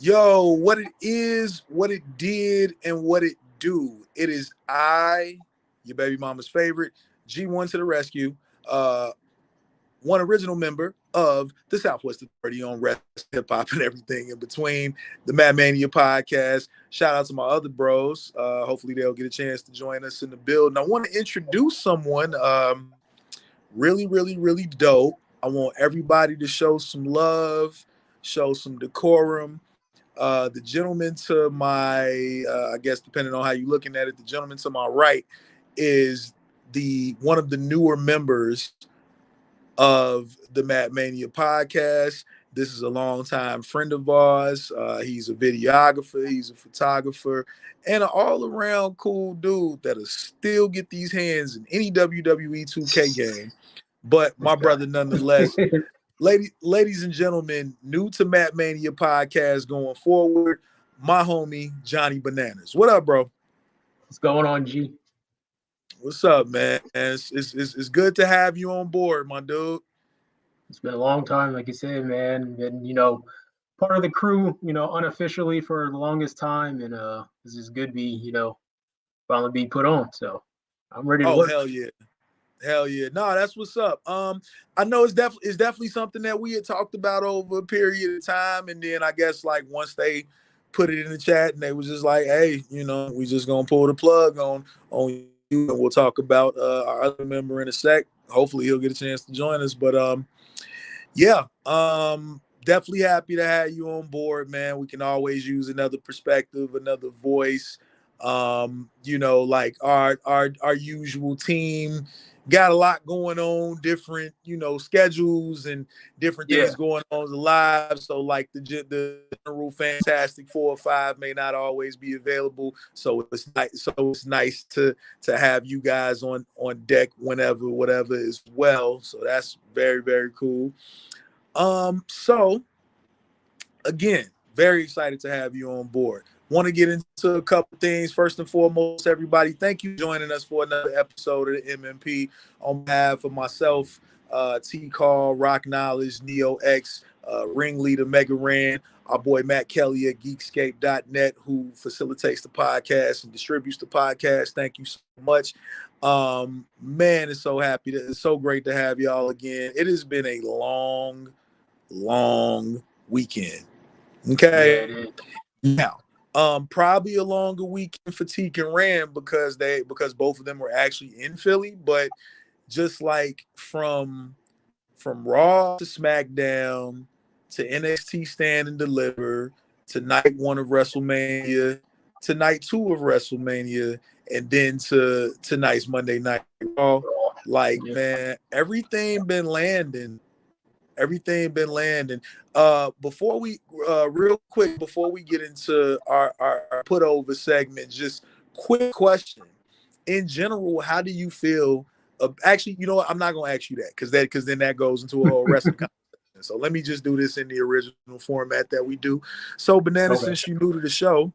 Yo, what it is, what it did, and what it do. It is your baby mama's favorite, G1 to the rescue. Uh, One original member of the Southwest Authority on rap, hip hop, and everything in between. The Mad Mania podcast. Shout out to my other bros. Hopefully they'll get a chance to join us in the build. And I want to introduce someone really, really, really dope. I want everybody to show some love, show some decorum. The gentleman to my, I guess depending on how you're looking at it, the gentleman to my right is the one of the newer members of the Mad Mania podcast. This is a longtime friend of ours. He's a videographer, he's a photographer, and an all-around cool dude that'll still get these hands in any WWE 2K game. But my brother, nonetheless, ladies and gentlemen, new to Mad Mania podcast going forward, my homie Johnnie Banannerz. What up, bro? What's going on, G? What's up, man? It's good to have you on board, my dude. It's been a long time, like you said, man. Been, part of the crew, unofficially for the longest time, and this is good to be, finally be put on. So I'm ready to work. Hell yeah. Hell yeah. No, that's what's up. I know it's definitely something that we had talked about over a period of time. And then I guess like once they put it in the chat and they was just like, hey, we just gonna pull the plug on you, and we'll talk about our other member in a sec. Hopefully he'll get a chance to join us. But definitely happy to have you on board, man. We can always use another perspective, another voice. Like our usual team got a lot going on, different, schedules and different things going on in the lives. So like the general Fantastic 4 or 5 may not always be available. So it's nice to have you guys on deck whenever, whatever as well. So that's very, very cool. So again, very excited to have you on board. Want to get into a couple things. First and foremost, everybody, thank you for joining us for another episode of the MMP. On behalf of myself, T-Call, Rock Knowledge, Neo X, Ringleader, Mega Ran, our boy Matt Kelly at Geekscape.net, who facilitates the podcast and distributes the podcast. Thank you so much. Man, it's so great to have y'all again. It has been a long weekend. Okay. Now, probably a longer weekend for Teak and Ram because both of them were actually in Philly, but just like from Raw to SmackDown to NXT Stand and Deliver to night 1 of WrestleMania to night 2 of WrestleMania and then to tonight's Monday Night Raw, man, everything been landing. Before we real quick, before we get into our put over segment, just quick question. In general, how do you feel? Actually, you know what? I'm not gonna ask you that because then that goes into a whole wrestling conversation. So let me just do this in the original format that we do. So Banana, since you're new to the show,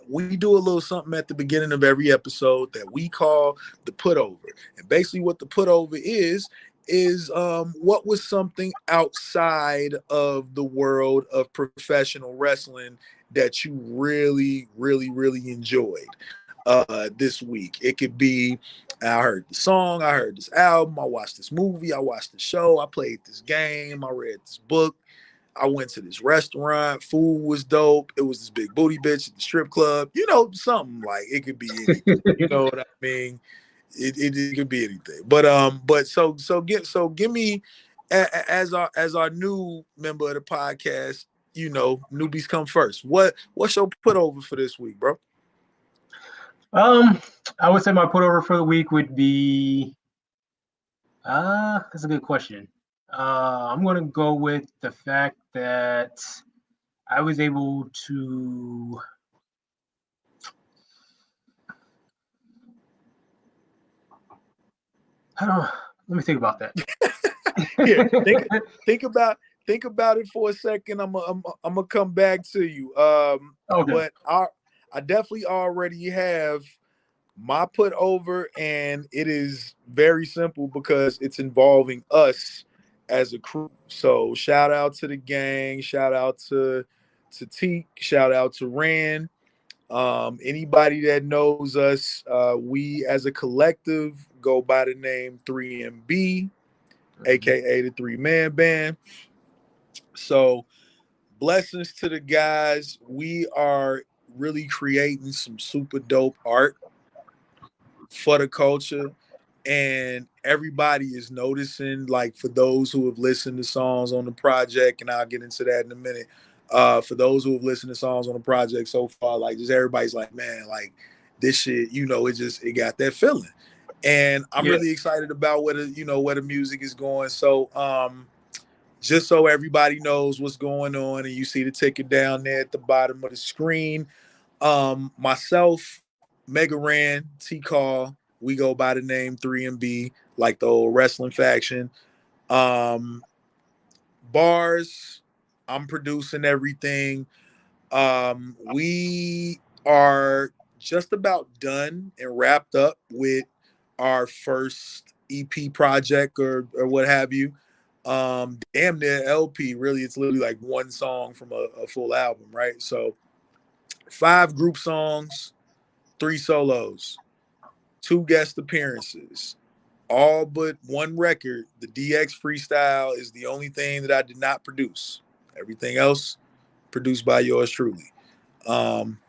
we do a little something at the beginning of every episode that we call the put over. And basically what the put over is what was something outside of the world of professional wrestling that you really, really, really enjoyed this week. It could be, I heard the song, I heard this album, I watched this movie, I watched the show, I played this game, I read this book, I went to this restaurant, food was dope, it was this big booty bitch at the strip club, something like it could be anything. You know what I mean? It could be anything, but so give me as our new member of the podcast, newbies come first. What's your put over for this week, bro? I would say my put over for the week would be that's a good question. I'm gonna go with the fact that I was able to let me think about that. Here, think about it for a second. I'm gonna come back to you. But I definitely already have my put over, and it is very simple because it's involving us as a crew. So shout out to the gang, shout out to to Teak. Shout out to Rand. Anybody that knows us, we as a collective go by the name 3MB, aka the 3-man band. So blessings to the guys. We are really creating some super dope art for the culture, and everybody is noticing. Like, for those who have listened to songs on the project, and I'll get into that in a minute. For those who have listened to songs on the project so far, like, just everybody's like, man, like, this shit, it got that feeling. And I'm really excited about where the music is going. So just so everybody knows what's going on, and you see the ticket down there at the bottom of the screen. Myself, Mega Ran, T-Call, we go by the name 3MB, like the old wrestling faction. Bars, I'm producing everything. We are just about done and wrapped up with our first EP project or what have you. Damn near LP. Really, it's literally like one song from a full album, right? So 5 group songs, 3 solos, 2 guest appearances, all but one record. The DX Freestyle is the only thing that I did not produce. Everything else produced by yours truly.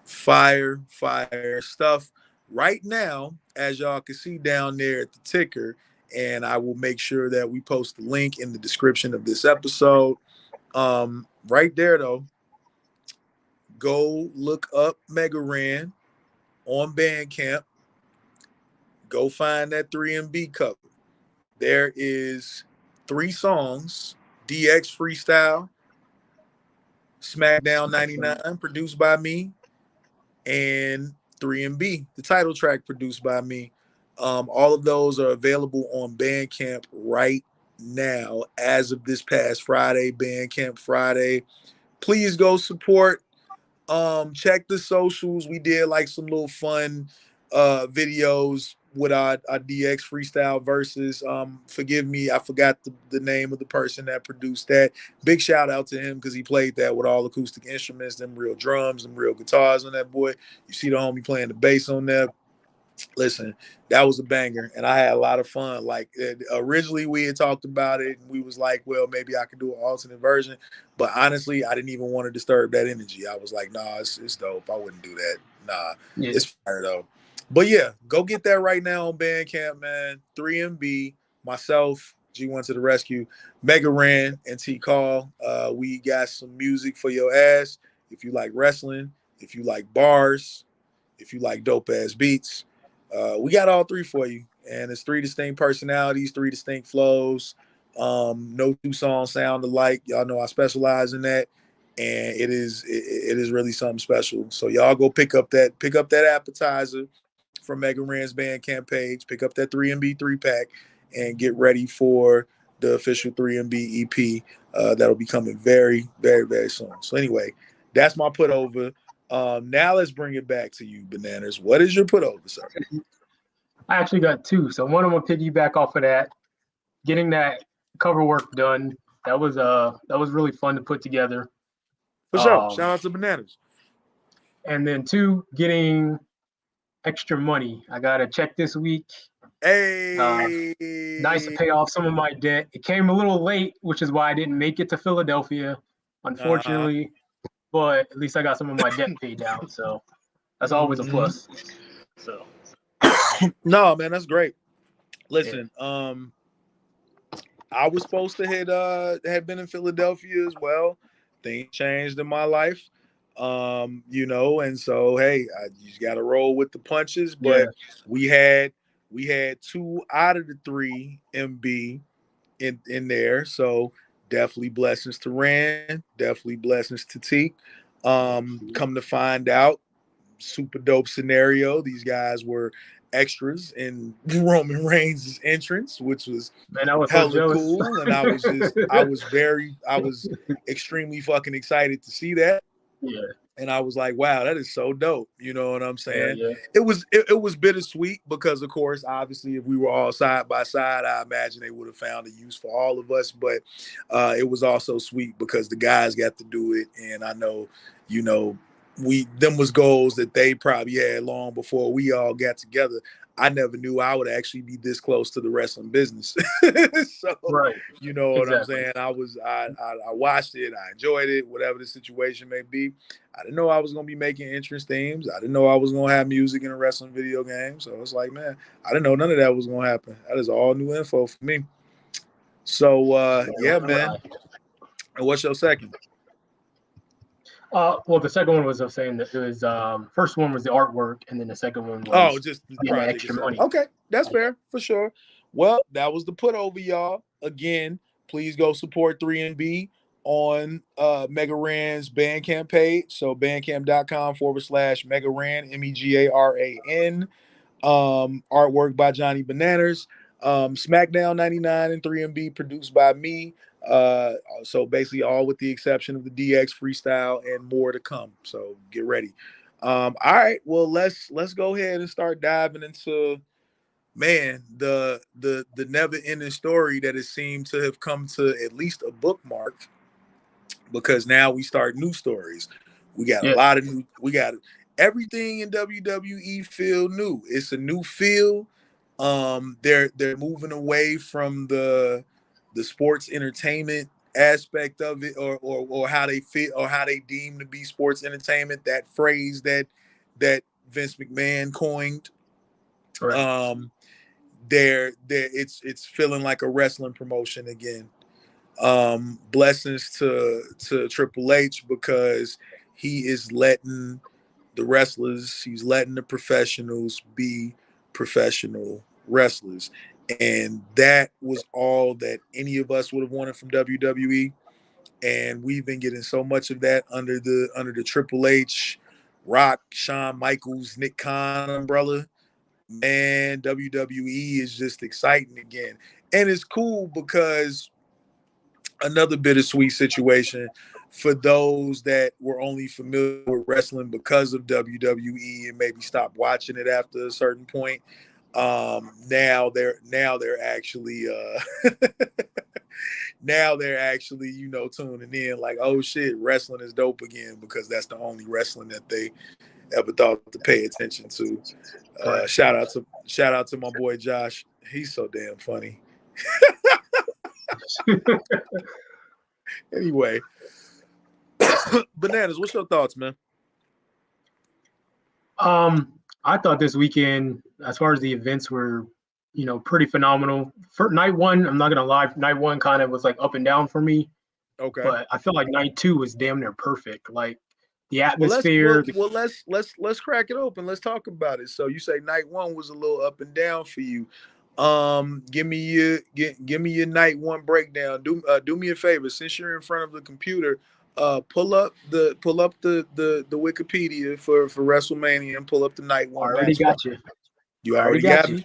Fire stuff right now, as y'all can see down there at the ticker, and I will make sure that we post the link in the description of this episode. Right there though, go look up Mega Ran on Bandcamp. Go find that 3MB cover. There is 3 songs: DX Freestyle, SmackDown 99, produced by me, and 3MB, the title track, produced by me. All of those are available on Bandcamp right now, as of this past Friday, Bandcamp Friday. Please go support. Check the socials. We did like some little fun videos with our DX Freestyle versus. Forgive me, I forgot the name of the person that produced that. Big shout out to him, because he played that with all acoustic instruments, them real drums, them real guitars on that boy. You see the homie playing the bass on there. Listen, that was a banger, and I had a lot of fun. Like, originally we had talked about it, and we was like, well, maybe I could do an alternate version, but honestly, I didn't even want to disturb that energy. I was like, nah, it's dope. I wouldn't do that. Nah, It's fire though. But yeah, go get that right now on Bandcamp, man. 3MB, myself, G1 to the rescue, Mega Ran, and T-Call. We got some music for your ass. If you like wrestling, if you like bars, if you like dope ass beats, we got all 3 for you. And it's 3 distinct personalities, 3 distinct flows. No 2 songs sound alike. Y'all know I specialize in that. And it is really something special. So y'all go pick up that appetizer from Mega Ran's Bandcamp page. Pick up that 3MB 3-pack and get ready for the official 3MB EP that'll be coming very, very, very soon. So anyway, that's my put over. Now let's bring it back to you, Banannerz. What is your put over, sir? I actually got 2. So one, I'm gonna piggyback off of that. Getting that cover work done, that was really fun to put together. For sure. Shout out to Banannerz. And then 2, getting extra money. I got a check this week. Hey, nice to pay off some of my debt. It came a little late, which is why I didn't make it to Philadelphia, unfortunately. But at least I got some of my debt paid down, so that's always a plus. So, no, man, that's great. Listen, I was supposed to had been in Philadelphia as well. Things changed in my life, and so hey, you just got to roll with the punches. But we had 2 out of the 3 MB in there, so definitely blessings to Rand, definitely blessings to Teak. Come to find out, super dope scenario. These guys were extras in Roman Reigns' entrance, which was hella so cool. And I was extremely fucking excited to see that. Yeah. And I was like, wow, that is so dope. You know what I'm saying? Yeah. It was bittersweet because, of course, obviously, if we were all side by side, I imagine they would have found a use for all of us. But it was also sweet because the guys got to do it. And I know, them was goals that they probably had long before we all got together. I never knew I would actually be this close to the wrestling business. So, Right. you know what I'm Exactly. saying? I watched it. I enjoyed it, whatever the situation may be. I didn't know I was going to be making entrance themes. I didn't know I was going to have music in a wrestling video game. So it's like, man, I didn't know none of that was going to happen. That is all new info for me. So, yeah, man. And what's your second? Well, the second one was saying that it was first one was the artwork, and then the second one was Just the getting the project extra itself. money. Okay, that's fair for sure. Well, that was the put over, y'all. Again, please go support 3MB on Mega Ran's Bandcamp page. So bandcamp.com/Mega Ran, MEGARAN. Artwork by Johnnie Banannerz. SmackDown 99 and 3MB produced by me. So basically all with the exception of the DX freestyle and more to come. So get ready. All right, well let's go ahead and start diving into, man, the never ending story that has seemed to have come to at least a bookmark, because now we start new stories. We got a lot of new, we got everything in WWE feel new. It's a new feel. They're moving away from the sports entertainment aspect of it, or how they fit, or how they deem to be sports entertainment. That phrase that Vince McMahon coined. Right. It's feeling like a wrestling promotion again. Blessings to Triple H, because he is letting the wrestlers, he's letting the professionals be professional wrestlers. And that was all that any of us would have wanted from WWE. And we've been getting so much of that under the Triple H, Rock, Shawn Michaels, Nick Khan umbrella. Man, WWE is just exciting again. And it's cool because another bittersweet situation for those that were only familiar with wrestling because of WWE and maybe stopped watching it after a certain point. Now they're actually now they're actually tuning in like, oh shit, wrestling is dope again, because that's the only wrestling that they ever thought to pay attention to. Shout out to my boy Josh. He's so damn funny. Anyway, Banannerz, what's your thoughts, man? I thought this weekend, as far as the events were, pretty phenomenal. For night one, I'm not gonna lie, night one kind of was like up and down for me. Okay. But I feel like night two was damn near perfect. Like the Well, atmosphere. let's crack it open. Let's talk about it. So you say night one was a little up and down for you. Give me your night one breakdown. Do me a favor, since you're in front of the computer, pull up the Wikipedia for WrestleMania and pull up the night one already match. Got you. You already got you. me.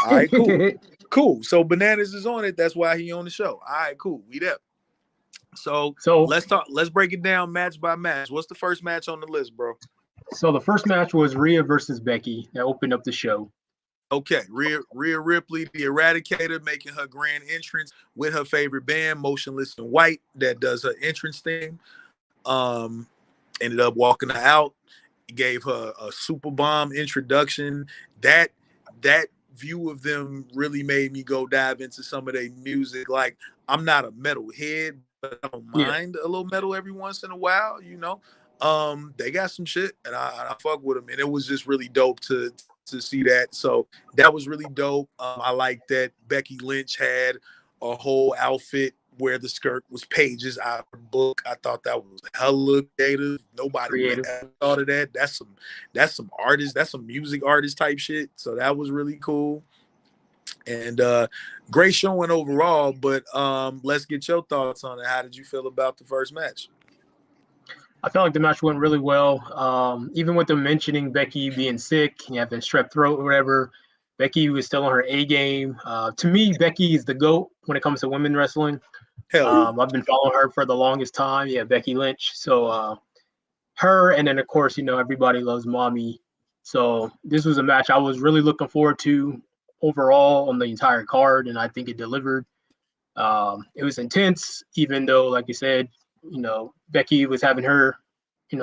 All right, cool. Cool. So Banannerz is on it. That's why he on the show. All right, cool. We there. So let's talk. Let's break it down match by match. What's the first match on the list, bro? So the first match was Rhea versus Becky. That opened up the show. Okay, Rhea Ripley, the Eradicator, making her grand entrance with her favorite band, Motionless in White, that does her entrance theme. Ended up walking her out. Gave her a super bomb introduction. That view of them really made me go dive into some of their music. Like, I'm not a metal head, but I don't mind a little metal every once in a while. They got some shit, and I fuck with them, and it was just really dope to see that. So that was really dope. I like that Becky Lynch had a whole outfit where the skirt was pages out of the book. I thought that was hella creative. Nobody would have ever thought of that. That's some artist, that's some music artist type shit. So that was really cool. And great showing overall. But let's get your thoughts on it. How did you feel about the first match? I felt like the match went really well. Even with them mentioning Becky being sick, having strep throat or whatever, Becky was still on her A game. To me, Becky is the GOAT when it comes to women wrestling. Hell yeah. I've been following her for the longest time. Yeah, Becky Lynch. So her, and then of course, everybody loves Mommy. So this was a match I was really looking forward to overall on the entire card, and I think it delivered. It was intense, even though, like you said, Becky was having her,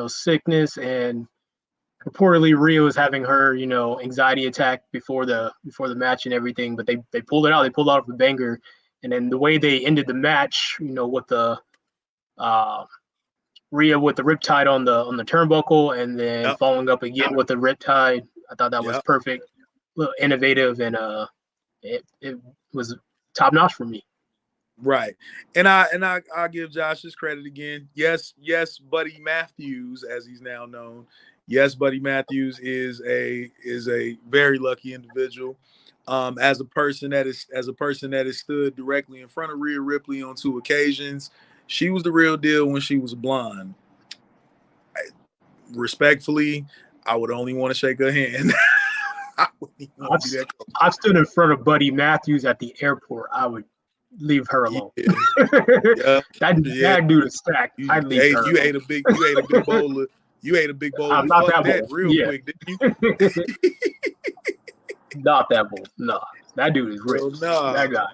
sickness, and reportedly Rhea was having her, anxiety attack before the match and everything. But they pulled it out. They pulled out the banger, and then the way they ended the match, with the Rhea with the riptide on the turnbuckle, and then following up again with the riptide. I thought that was perfect, a little innovative, and it was top notch for me. Right. And I give Josh his credit again. Yes, Buddy Matthews, as he's now known. Yes, Buddy Matthews is a very lucky individual. As a person that has stood directly in front of Rhea Ripley on 2 occasions. She was the real deal when she was blonde. Respectfully, I would only want to shake her hand. I've stood in front of Buddy Matthews at the airport. I would leave her alone. Yeah. that dude is stacked. I'd leave her. You ate a big bowl of. You ate a big bowl. I'm not that bowl. Real quick, didn't you? Not that bowl. No, that dude is rich. No. That guy.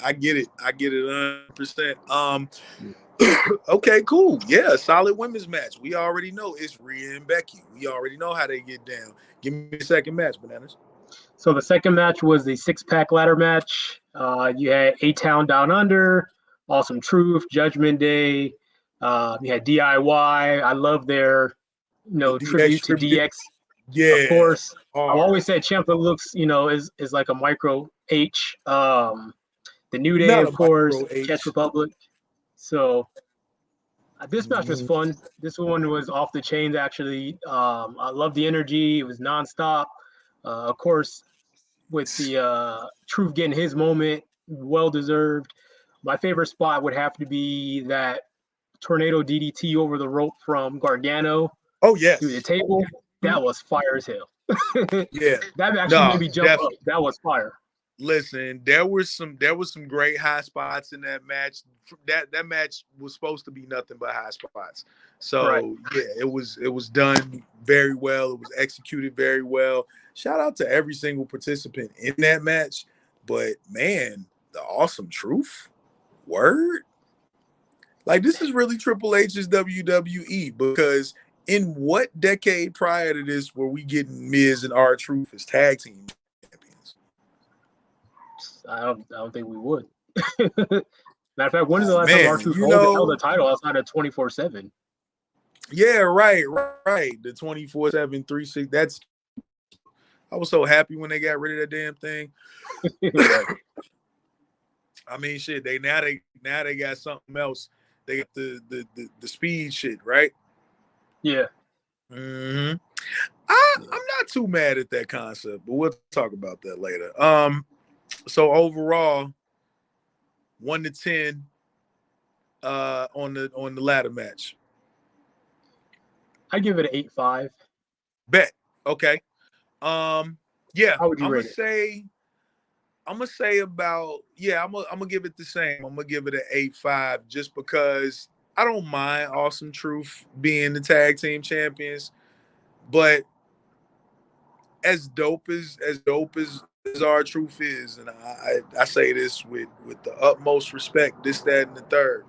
I get it. 100%. Okay, cool. Yeah, solid women's match. We already know it's Rhea and Becky. We already know how they get down. Give me the second match, Banannerz. So the second match was the 6-pack ladder match. You had A-Town Down Under, Awesome Truth, Judgment Day. You had DIY. I love their, tribute to DX. Yeah, of course. I always said Ciampa looks, is like a micro H. The New Day, of course, Czech Republic. So this match was fun. This one was off the chains, actually. I love the energy. It was nonstop. Of course, with the Truth getting his moment, well-deserved. My favorite spot would have to be that tornado DDT over the rope from Gargano. Oh, yes. Through the table. That was fire as hell. Yeah. That actually made me jump up. That was fire. Listen, there was some great high spots in that match. That match was supposed to be nothing but high spots. So yeah, it was done very well. It was executed very well. Shout out to every single participant in that match. But man, the Awesome Truth, word. Like, this is really Triple H's WWE, because in what decade prior to this were we getting Miz and R-Truth as tag team champions? I don't think we would. Matter of fact, when is the last time R-Truth held the title outside of 24/7? Yeah, right. The 24/7 360. I was so happy when they got rid of that damn thing. I mean, shit. They got something else. They got the speed shit, right? Yeah. Mm-hmm. I'm not too mad at that concept, but we'll talk about that later. So overall, 1 to 10 on the ladder match. I give it an 8.5. Bet. Okay. Yeah. How would you rate it? I'm gonna say about, I'm gonna give it the same. I'm gonna give it an 8.5 just because I don't mind Awesome Truth being the tag team champions, but as dope as R-Truth is, and I say this with the utmost respect, this, that, and the third.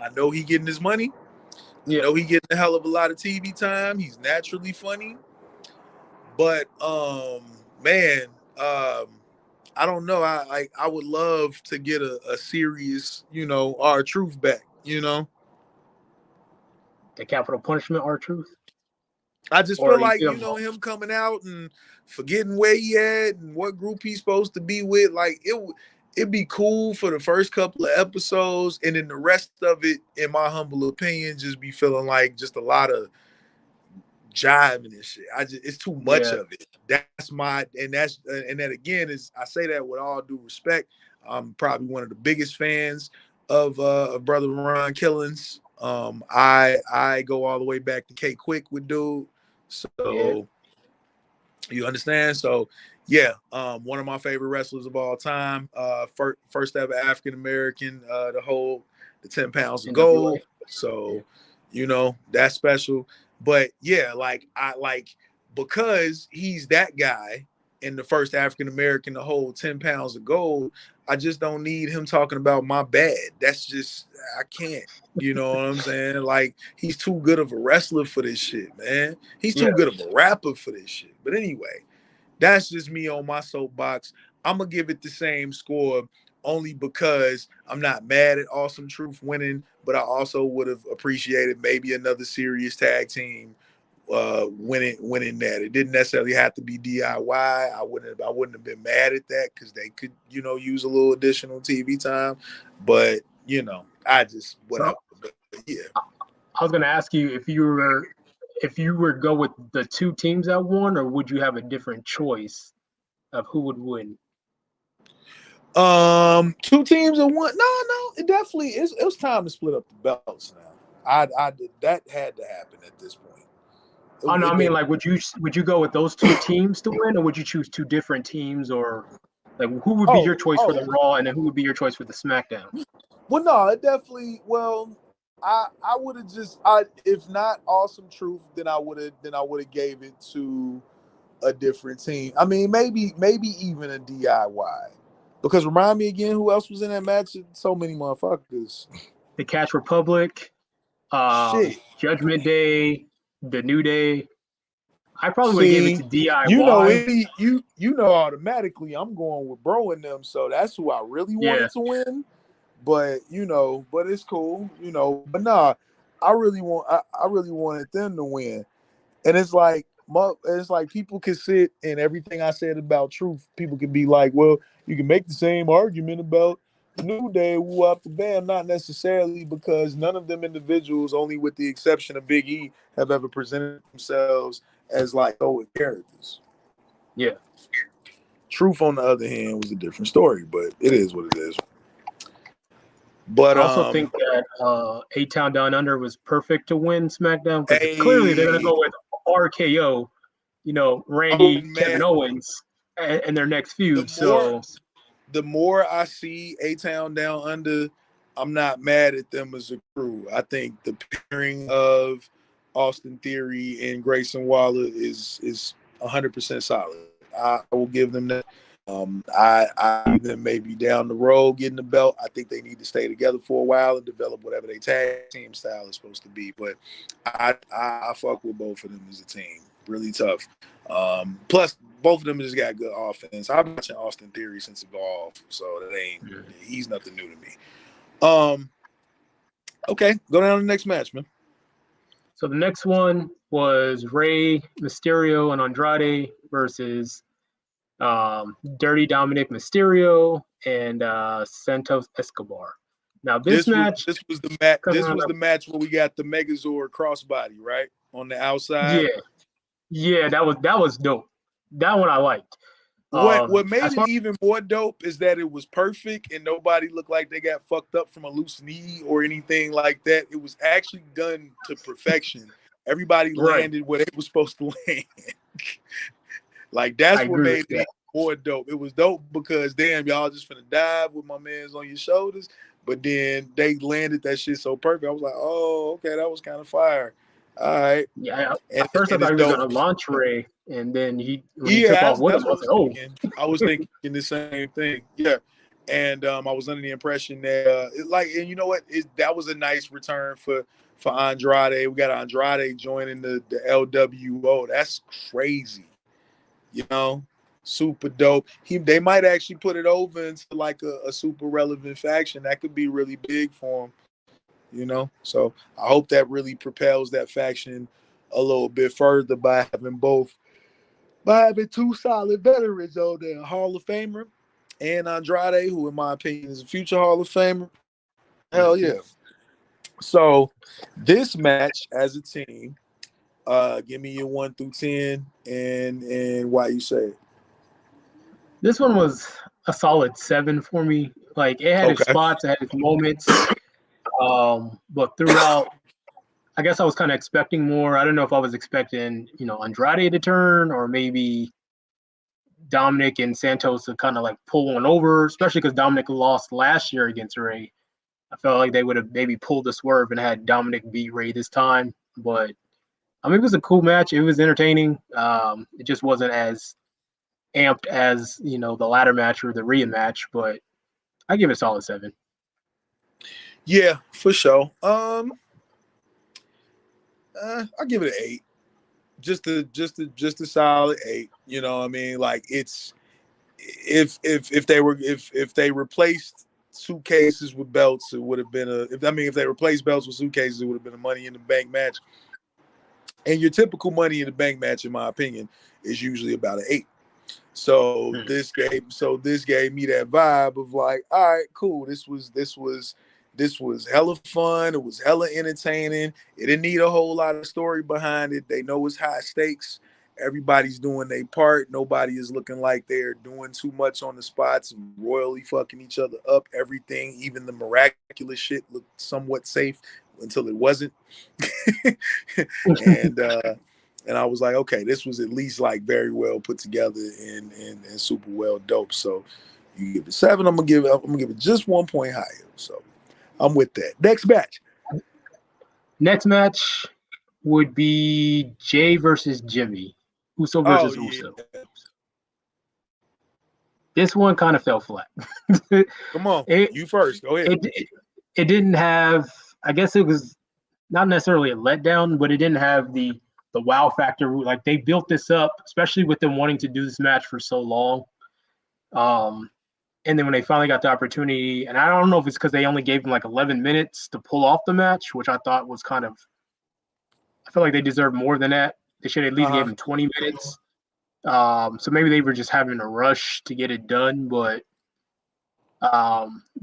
I know he getting his money. Yeah. I know he getting a hell of a lot of TV time. He's naturally funny. But man, I don't know. I would love to get a serious, R-Truth back, The capital punishment R-Truth? I just feel like, him coming out and forgetting where he at and what group he's supposed to be with. Like, it'd be cool for the first couple of episodes, and then the rest of it, in my humble opinion, just be feeling like just a lot of jiving and shit. It's too much of it. And that again is, I say that with all due respect. I'm probably one of the biggest fans of Brother Ron Killings. I go all the way back to K Quick with dude. So you understand? So Yeah, one of my favorite wrestlers of all time. First ever African American to hold the 10 pounds of NWA. gold. So, Yeah. that's special. But yeah, because he's that guy and the first African American to hold 10 pounds of gold, I just don't need him talking about my bad. That's just I can't. You know what I'm saying? Like he's too good of a wrestler for this shit, man. He's Yeah. too good of a rapper for this shit. But anyway, that's just me on my soapbox. I'm gonna give it the same score only because I'm not mad at Awesome Truth winning, but I also would have appreciated maybe another serious tag team winning that. It didn't necessarily have to be DIY. I wouldn't have been mad at that because they could, use a little additional TV time. But I just whatever. So But yeah. I was gonna ask you if you were to go with the two teams that won, or would you have a different choice of who would win? Two teams in one. No, it definitely is. It was time to split up the belts now. I did that had to happen at this point. Oh no, It I mean made like would you go with those two teams to win, or would you choose two different teams, or like who would be your choice for the oh Raw, and then who would be your choice for the SmackDown? well, no, it definitely. Well, I would have just if not Awesome Truth, then I would have gave it to a different team. I mean, maybe even a DIY. Because remind me again, who else was in that match? So many motherfuckers. The Catch Republic, Shit. Judgment Day, The New Day. I probably would have gave it See, to DIY. automatically I'm going with Bro and them, so that's who I really Yeah, wanted to win. But but it's cool, But nah, I really wanted them to win, and it's like people can sit and everything I said about Truth. People can be like, well, you can make the same argument about New Day, who up the band, not necessarily because none of them individuals, only with the exception of Big E, have ever presented themselves as like characters. yeah. Truth, on the other hand, was a different story, but it is what it is. But I also think that A-Town Down Under was perfect to win SmackDown because clearly they're going to hey, go with RKO, oh Randy, Kevin man, Owens, and their next the feud. more So, the more I see A Town Down Under, I'm not mad at them as a crew. I think the pairing of Austin Theory and Grayson Waller is 100% solid. I will give them that. I them maybe down the road getting the belt. I think they need to stay together for a while and develop whatever their tag team style is supposed to be. But I fuck with both of them as a team. Really tough. Plus, both of them just got good offense. I've been watching Austin Theory since Evolve, so he's nothing new to me. Okay, go down to the next match, man. so the next one was Rey Mysterio and Andrade versus Dirty Dominic Mysterio and Santos Escobar. Now this This was match, this was the match. because This was the match where we got the Megazord crossbody right on the outside. yeah, yeah, that was dope. That one I liked. What made As it far even more dope is that it was perfect and nobody looked like they got fucked up from a loose knee or anything like that. It was actually done to perfection. Everybody right, landed where they were supposed to land. Like I that's what agree with made that. it more dope. It was dope because damn, y'all just finna dive with my man's on your shoulders, but then they landed that shit so perfect. I was like, oh, okay, that was kind of fire. All right, Yeah, and at first I and thought it's he was dope. gonna launch Ray, and then when he took Yeah, off that's, with that's him, I what I was was like, oh, thinking. I was thinking the same thing. Yeah, and I was under the impression that and you know what, that was a nice return for Andrade. We got Andrade joining the LWO. That's crazy. You know, super dope. They might actually put it over into like a super relevant faction. That could be really big for him. So I hope that really propels that faction a little bit further by having two solid veterans on there, Hall of Famer and Andrade, who in my opinion is a future Hall of Famer. Hell mhm. yeah. So this match as a team, give me your 1 through 10 and why you say it. This one was a solid 7 for me. Like it had its Okay. spots, it had its moments, but throughout, I guess I was kind of expecting more. I don't know if I was expecting, Andrade to turn or maybe Dominic and Santos to kind of like pull one over, especially because Dominic lost last year against Ray. I felt like they would have maybe pulled the swerve and had Dominic beat Ray this time. But I mean, it was a cool match. It was entertaining. It just wasn't as amped as, you know, the ladder match or the Rhea match, but I give it a solid 7. Yeah, for sure. I give it an 8. Just a solid 8. You know what I mean? Like, it's if they replaced suitcases with belts, it would have been if they replaced belts with suitcases, it would have been a Money in the Bank match. And your typical Money in the Bank match, in my opinion, is usually about an 8. So this gave me that vibe of like, all right, cool. This was hella fun. It was hella entertaining. It didn't need a whole lot of story behind it. They know it's high stakes. Everybody's doing their part. Nobody is looking like they're doing too much on the spots and royally fucking each other up. Everything, even the miraculous shit, looked somewhat safe until it wasn't. And I was like, okay, this was at least like very well put together and super well dope. So you give it 7. I'm gonna give it just 1 point higher. So I'm with that. Next match. Next match would be Jay versus Jimmy. Uso versus Uso. This one kind of fell flat. Come on, you first. Go ahead. It didn't have, I guess it was not necessarily a letdown, but it didn't have the wow factor. Like, they built this up, especially with them wanting to do this match for so long. And then when they finally got the opportunity, and I don't know if it's because they only gave them like 11 minutes to pull off the match, which I thought was kind of, I feel like they deserved more than that. They should at least give them 20 minutes. So maybe they were just having a rush to get it done, but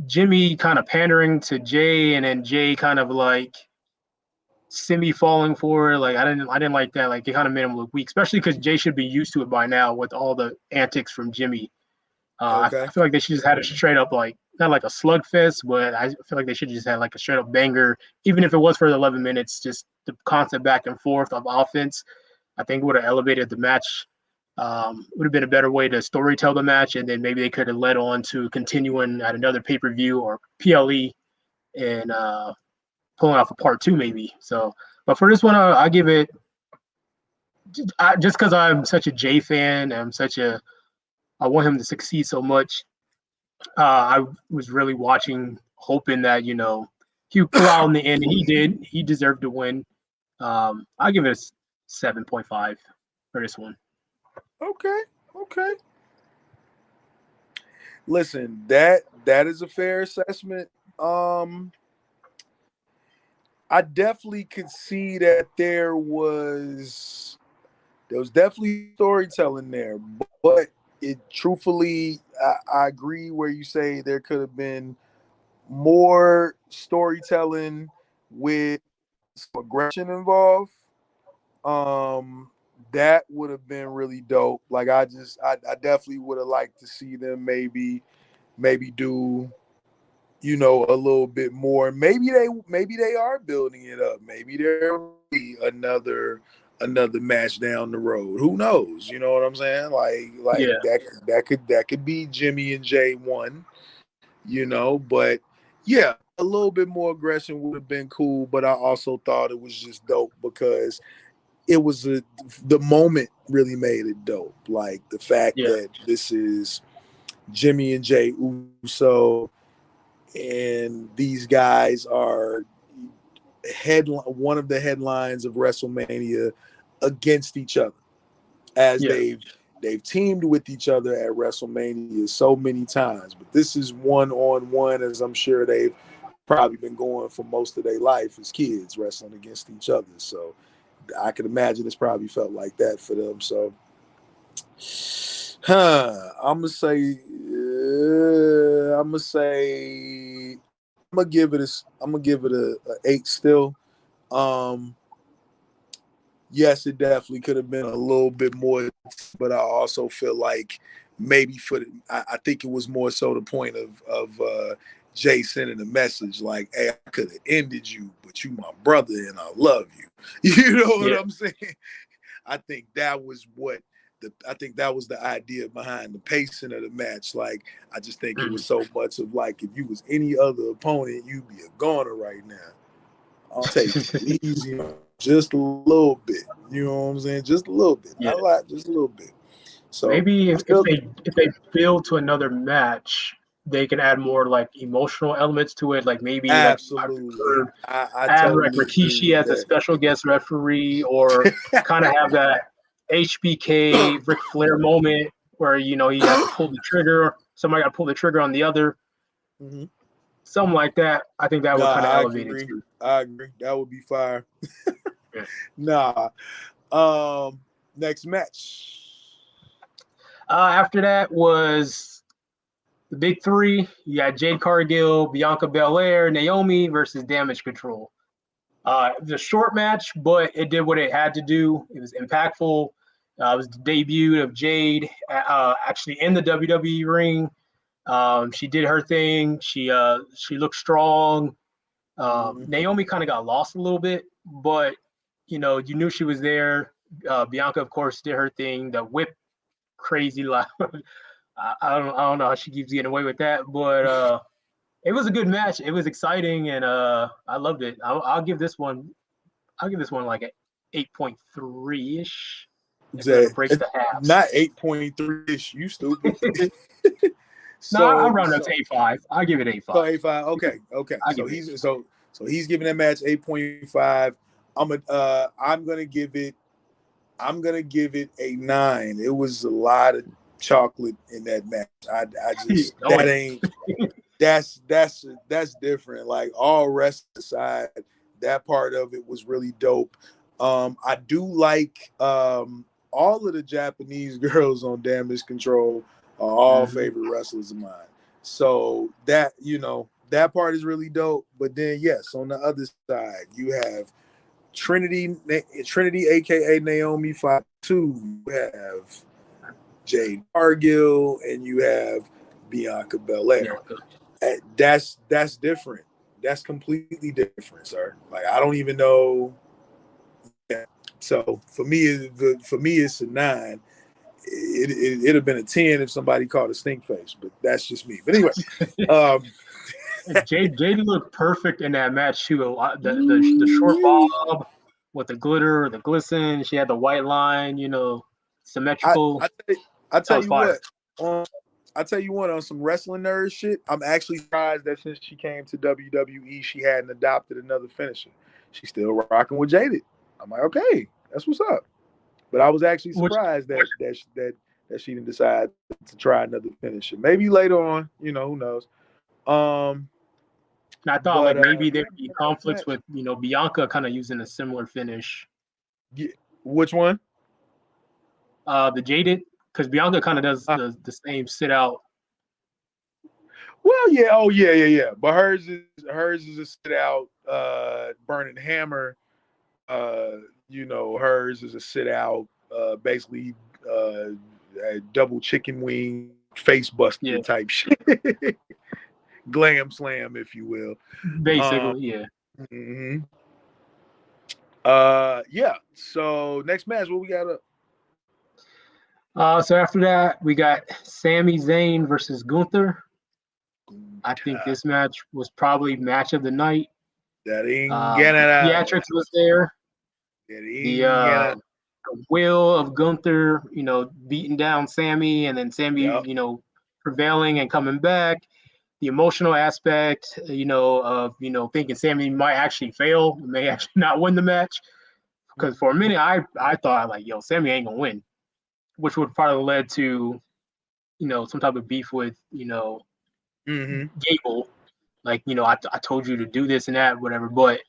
Jimmy kind of pandering to Jay, and then Jay kind of like semi falling for it. Like, I didn't like that. Like, it kind of made him look weak, especially because Jay should be used to it by now with all the antics from Jimmy. I feel like they should just had a straight up, like, not like a slugfest, but I feel like they should just had like a straight up banger, even if it was for the 11 minutes. Just the constant back and forth of offense, I think would have elevated the match. Would have been a better way to storytell the match, and then maybe they could have led on to continuing at another pay-per-view or PLE and pulling off a part 2 maybe. So, but for this one, I give it, just because I'm such a Jay fan, I want him to succeed so much. I was really watching, hoping that, you know, he would pull out in the end, and he did. He deserved to win. I'll give it a 7.5 for this one. Okay. Listen, that is a fair assessment. I definitely could see that there was definitely storytelling there, but it truthfully, I agree where you say there could have been more storytelling with some aggression involved. That would have been really dope. Like, I definitely would have liked to see them maybe do, you know, a little bit more. Maybe they are building it up. Maybe there will be another match down the road. Who knows? You know what I'm saying? Like yeah. that could be Jimmy and Jay 1, you know, but yeah, a little bit more aggression would have been cool, but I also thought it was just dope because it was the moment really made it dope. Like, the fact that this is Jimmy and Jay Uso, and these guys are one of the headlines of WrestleMania against each other, as they've teamed with each other at WrestleMania so many times. But this is one-on-one, as I'm sure they've probably been going for most of their life as kids, wrestling against each other. So I can imagine it's probably felt like that for them. So I'm gonna give it a 8 still. Yes, it definitely could have been a little bit more, but I also feel like maybe I think it was more so the point of Jay sending a message like, "Hey, I could have ended you, but you my brother and I love you." You know what I'm saying? I think that was what I think that was the idea behind the pacing of the match. Like, I just think it Mhm. was so much of like, if you was any other opponent, you'd be a goner right now. I'll take it easy, just a little bit. You know what I'm saying? Just a little bit, Yeah. not a lot, just a little bit. So Maybe I if still they build to another match, they can add more like emotional elements to it. Like maybe like I've absolutely, heard I have like totally agree Rikishi with as a special guest referee, or kind of have that HBK Ric Flair moment where he has to pull the trigger. Somebody got to pull the trigger on the other. that. Something like that. I think that Nah, would kind of I elevate it agree. too. I agree. That would be fire. Yeah. Nah. Next match. After that was the big three. You got Jade Cargill, Bianca Belair, Naomi versus Damage Control. It was a short match, but it did what it had to do. It was impactful. It was the debut of Jade actually in the WWE ring. She did her thing. She looked strong. Naomi kind of got lost a little bit, but you knew she was there. Bianca, of course, did her thing. The whip, crazy loud. I don't know how she keeps getting away with that, but it was a good match. It was exciting, and I loved it. I'll give this one. I'll give this one like an 8.3 ish. If we were to break the halves. Not 8.3ish. You stupid. No, I'll so round up so to 8.5. I'll give it 8.5. 8.5. Okay. I'll So give it. he's giving that match 8.5. I'm gonna give it a 9. It was a lot of chocolate in that match. I just Oh that yeah. ain't that's different. Like, all rest aside, that part of it was really dope. I do like all of the Japanese girls on Damage Control are all favorite wrestlers of mine. So that that part is really dope. But then yes, on the other side, you have Trinity, aka Naomi 5'2". You have Jade Cargill, and you have Bianca Belair. Bianca. That's different. That's completely different, sir. Like, I don't even know. Yeah. So for me, it's a 9. It'd have been a 10 if somebody called a stink face, but that's just me. But anyway, um, Jade looked perfect in that match too. A lot the short bob with the glitter, the glisten. She had the white line, I symmetrical. I That tell was you fire. what. I tell you what, on some wrestling nerd shit, I'm actually surprised that since she came to WWE, she hadn't adopted another finisher. She's still rocking with Jaded. I'm like, okay, that's what's up. But I was actually Which surprised that she didn't decide to try another finisher. Maybe later on, who knows. I thought But like maybe there'd be next conflicts match. with Bianca kind of using a similar finish. Yeah, which one? The Jaded, because Bianca kind of does the same sit out. Well, yeah, oh yeah. But hers is a sit out, burning hammer. Hers is a sit out, basically a double chicken wing face buster Yeah, type shit. Glam slam, if you will. basically, yeah. Mm-hmm. Yeah. So next match, what we got up? So after that, we got Sami Zayn versus Gunther. I think this match was probably match of the night. That ain't gonna. Theatrics was there. That The ain't gonna. will of Gunther, beating down Sammy, and then Sammy, Yep. prevailing and coming back. The emotional aspect, of thinking Sammy might actually fail, may actually not win the match. Because for a minute, I thought like, yo, Sammy ain't gonna win, which would probably led to, some type of beef with, Gable. Like, I told you to do this and that, whatever. But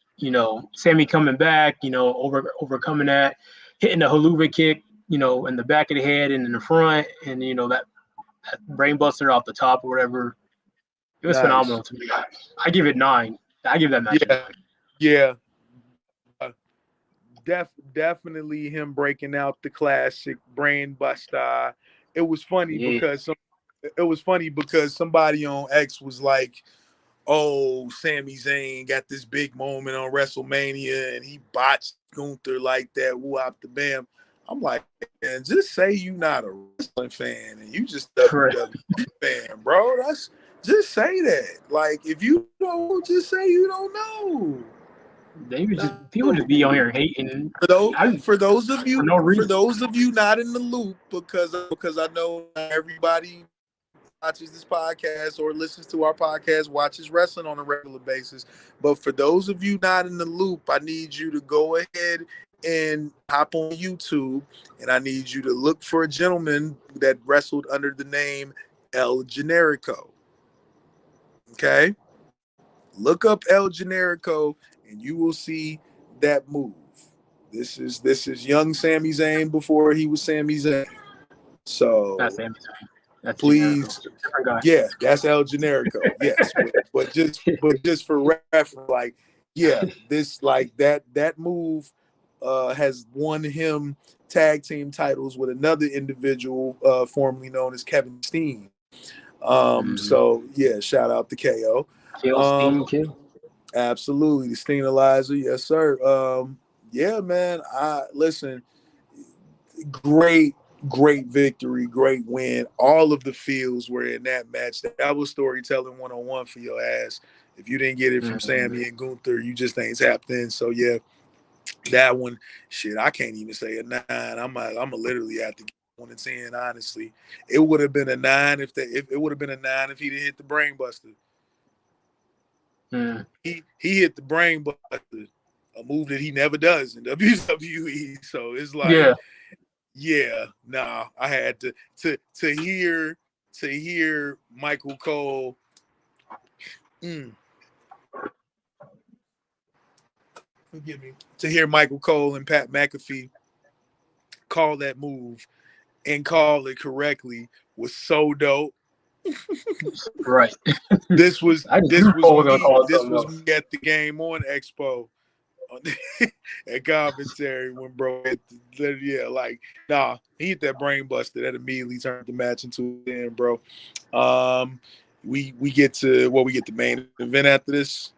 Sammy coming back, overcoming that, hitting the haluva kick, in the back of the head and in the front, and that brain buster off the top or whatever. It was Nice. phenomenal to me. I give it 9. I give that match a 9. Yeah. Definitely him breaking out the classic brain buster. It was funny Yeah. because somebody on X was like, "Oh, Sami Zayn got this big moment on WrestleMania and he botched Gunther like that. Woo out the bam." I'm like, man, just say you not a wrestling fan and you just WWE fan, bro. That's just say that. Like, if you don't, just say you don't know. People just be on here hating. For those of For no reason. not in the loop, because I know everybody watches this podcast or listens to our podcast, watches wrestling on a regular basis. But for those of you not in the loop, I need you to go ahead and hop on YouTube, and I need you to look for a gentleman that wrestled under the name El Generico. Okay? Look up El Generico, and you will see that move. This is young Sami Zayn before he was Sami Zayn. So That's Sami Zayn. That's please, yeah, that's El Generico. Yes, but just for reference, like, yeah, this like that move has won him tag team titles with another individual formerly known as Kevin Steen. So yeah, shout out to KO. Kill. Absolutely, the Steenizer, yes sir. Yeah, man. Listen, great victory, great win. All of the feels were in that match. That was storytelling 101 for your ass. If you didn't get it from Sammy and Gunther, you just ain't tapped in. So yeah, that one, shit, I can't even say a 9. I'm literally have to give 1 to 10. Honestly, it would have been a 9 if it would have been a 9 if he didn't hit the brain buster. He hit the brain buster, a move that he never does in WWE. So it's like, yeah, nah. I had to hear Michael Cole. Forgive me. To hear Michael Cole and Pat McAfee call that move and call it correctly was so dope. Right. This was me at the Game On Expo at commentary when bro he hit that brain buster that immediately turned the match into a 10, bro. We get to the main event after this.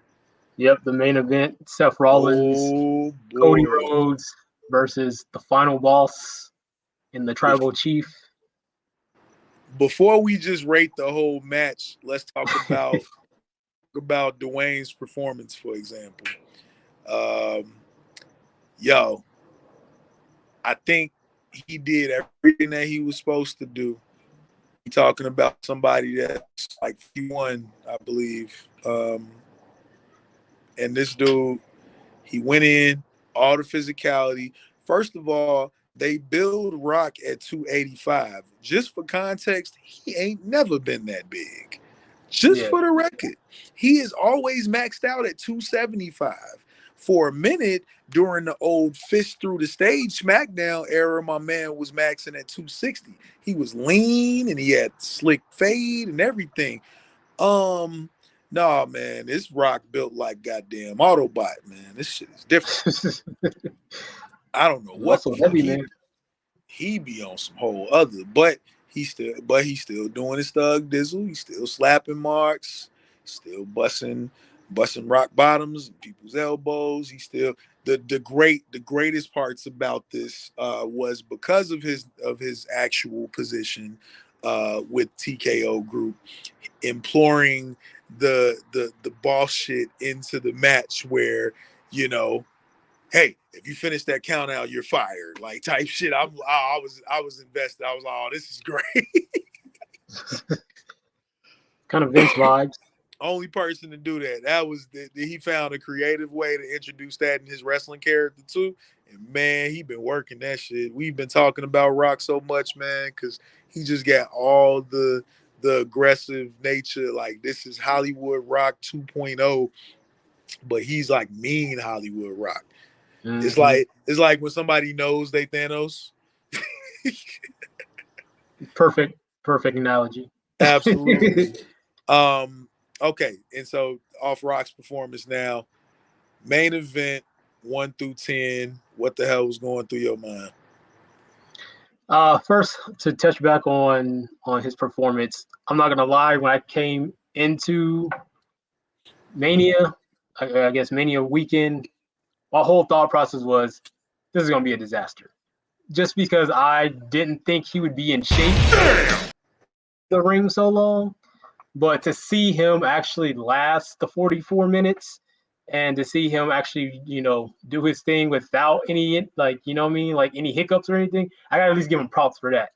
Yep, the main event: Seth Rollins, Cody Rhodes versus the final boss in the Tribal Chief. Before we just rate the whole match, let's talk about Dwayne's performance, for example. I think he did everything that he was supposed to do. You're talking about somebody that's like 51, I believe. And this dude, he went in, all the physicality. First of all, they build Rock at 285. Just for context, he ain't never been that big. Just for the record, he is always maxed out at 275. For a minute during the old fist through the stage SmackDown era, my man was maxing at 260. He was lean and he had slick fade and everything. Nah, man, this Rock built like goddamn Autobot, man. This shit is different. I don't know what the fuck he be on some whole other, but he's still doing his thug dizzle. He's still slapping marks, still busting rock bottoms and people's elbows. He's still the greatest parts about this was because of his actual position with TKO Group, imploring the boss shit into the match where, you know, hey, if you finish that count out, you're fired, like type shit. I was invested. I was like, oh, this is great. Kind of Vince vibes. Only person to do that. He found a creative way to introduce that in his wrestling character too. And man, he been working that shit. We've been talking about Rock so much, man, because he just got all the aggressive nature. Like, this is Hollywood Rock 2.0, but he's like mean Hollywood Rock. It's like when somebody knows they Thanos. Perfect analogy. Absolutely. Okay, and so off Rock's performance now, main event 1 through 10. What the hell was going through your mind? First, to touch back on his performance, I'm not gonna lie. When I came into Mania, I guess Mania weekend, my whole thought process was, this is gonna be a disaster. just because I didn't think he would be in shape the ring so long. But to see him actually last the 44 minutes and to see him actually, do his thing without any, like, you know what I mean? Like any hiccups or anything, I got to at least give him props for that.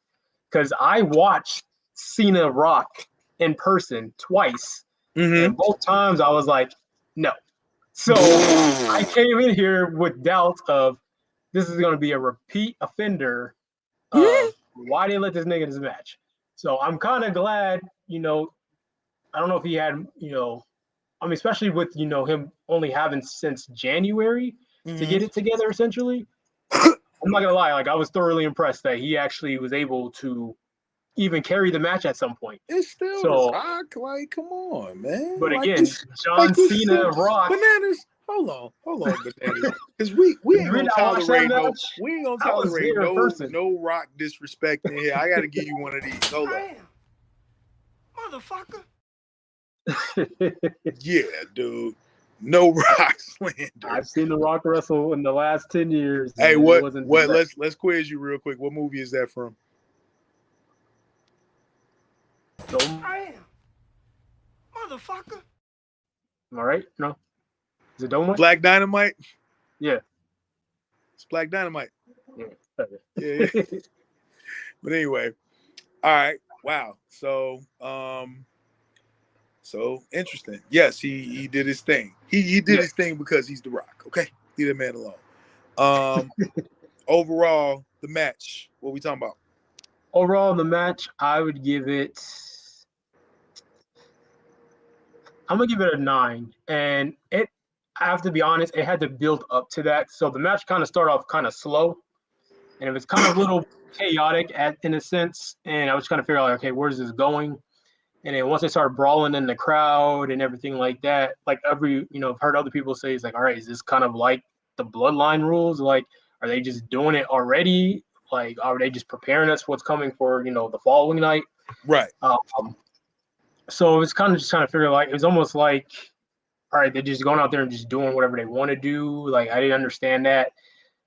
Because I watched Cena Rock in person twice. And both times I was like, no. So I came in here with doubts of this is going to be a repeat offender of why they let this nigga in this match. So I'm kind of glad, I don't know if he had, I mean, especially with, him only having since January to get it together, essentially. I'm not going to lie. Like, I was thoroughly impressed that he actually was able to even carry the match at some point. It's still So, The Rock. Like, come on, man. but Like, again, John Cena, still, Rock. Banannerz. Hold on, Banannerz. Because we ain't gonna tolerate no Rock disrespect in here. I got to give you one of these. Hold on. Motherfucker. Yeah, dude. No Rock slander. I've seen The Rock wrestle in the last 10 years. Hey, what? Let's quiz you real quick. What movie is that from? I am. Motherfucker. All right. No. Is it Dynamite? Black Dynamite? Yeah. It's Black Dynamite. Yeah. Yeah. But anyway. All right. Wow. So interesting. Yes, he did his thing. He did his thing because he's The Rock. Okay. Leave that man alone. Overall, the match. What we talking about? Overall, the match, I would give it. I'm gonna give it a 9, and I have to be honest, it had to build up to that. So the match kind of started off kind of slow, and it was kind of a little chaotic in a sense. And I was trying to figure out, like, okay, where's this going? And then once they started brawling in the crowd and everything like that, like I've heard other people say, it's like, all right, is this kind of like the bloodline rules? Like, are they just doing it already? Like, are they just preparing us for what's coming for, the following night? Right. So it was kind of just trying to figure, like, it was almost like, all right, they're just going out there and just doing whatever they want to do. Like, I didn't understand that.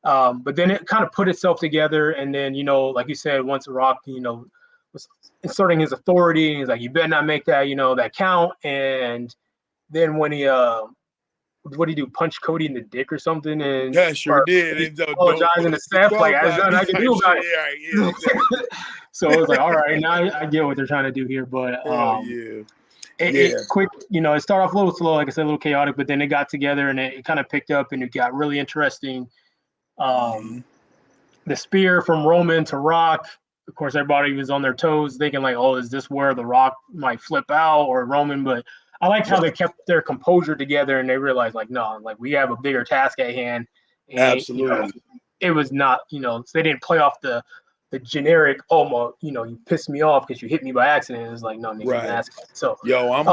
But then it kind of put itself together. And then, like you said, once Rock, was inserting his authority, he's like, you better not make that, that count. And then when he, what did he do? Punch Cody in the dick or something? And yeah, sure did. Apologizing to Seth, like, there's nothing I can do about it. Yeah, exactly. So it was like, all right, now I get what they're trying to do here. But it quick, it started off a little slow, like I said, a little chaotic, but then it got together and it kind of picked up and it got really interesting. The spear from Roman to Rock, of course, everybody was on their toes thinking like, oh, is this where the Rock might flip out or Roman? But I liked how they kept their composure together and they realized, like, no, like, we have a bigger task at hand. And, absolutely. It was not, so they didn't play off the generic, you pissed me off because you hit me by accident. It's like, no, nigga, right. So, yo, I'm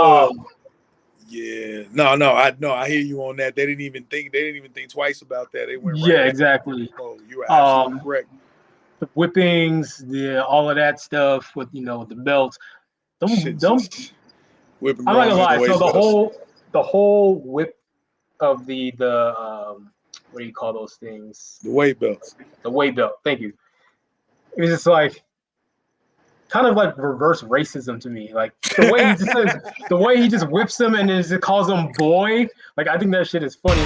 yeah, no, I hear you on that. They didn't even think twice about that. They went right. Yeah, exactly. Oh, you are absolutely correct. The whippings, all of that stuff with the belts. Whipping. I'm not gonna lie. So the whole whip of the what do you call those things? The weight belts. The weight belt. Thank you. It was just like kind of like reverse racism to me. Like the way he just whips them and then just calls them boy. Like, I think that shit is funny.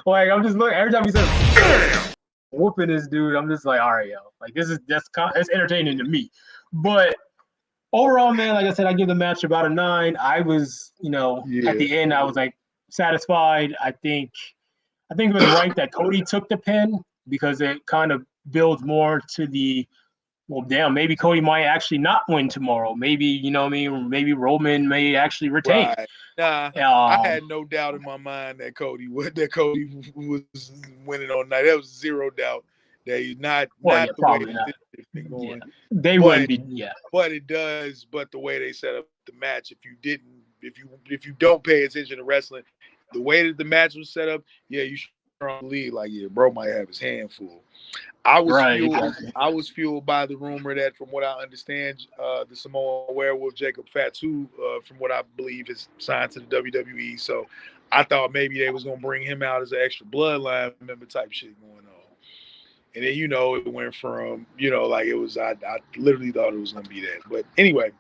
Like, I'm just looking every time he says whooping this dude, I'm just like, all right, yo, like that's entertaining to me. But overall, man, like I said, I give the match about a 9. I was, at the end, I was like satisfied. I think it was right that Cody took the pin because it kind of builds more to the, well, damn, maybe Cody might actually not win tomorrow. Maybe, maybe Roman may actually retain. Right. Nah, I had no doubt in my mind that Cody was winning all night. There was zero doubt that he's not the way it's been going. Yeah. They wouldn't be, yeah. But it does. But the way they set up the match, if you don't pay attention to wrestling, the way that the match was set up, yeah, you should lead like, yeah, bro might have his hand full. I was fueled by the rumor that, from what I understand, the Samoan werewolf Jacob Fatu, from what I believe, is signed to the WWE. So I thought maybe they was gonna bring him out as an extra bloodline member type shit going on. And then, it went from, like it was, I literally thought it was going to be that. But anyway,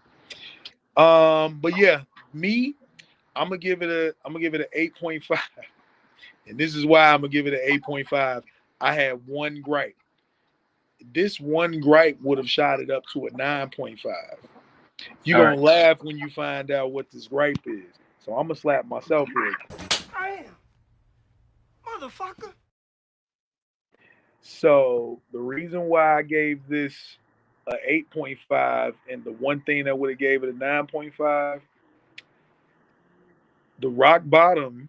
but yeah, I'm going to give it an 8.5. And this is why I'm going to give it an 8.5. I had one gripe. This one gripe would have shot it up to a 9.5. You're going to laugh when you find out what this gripe is. So I'm going to slap myself here. I am. Motherfucker. So the reason why I gave this a 8.5 and the one thing that would have gave it a 9.5, the rock bottom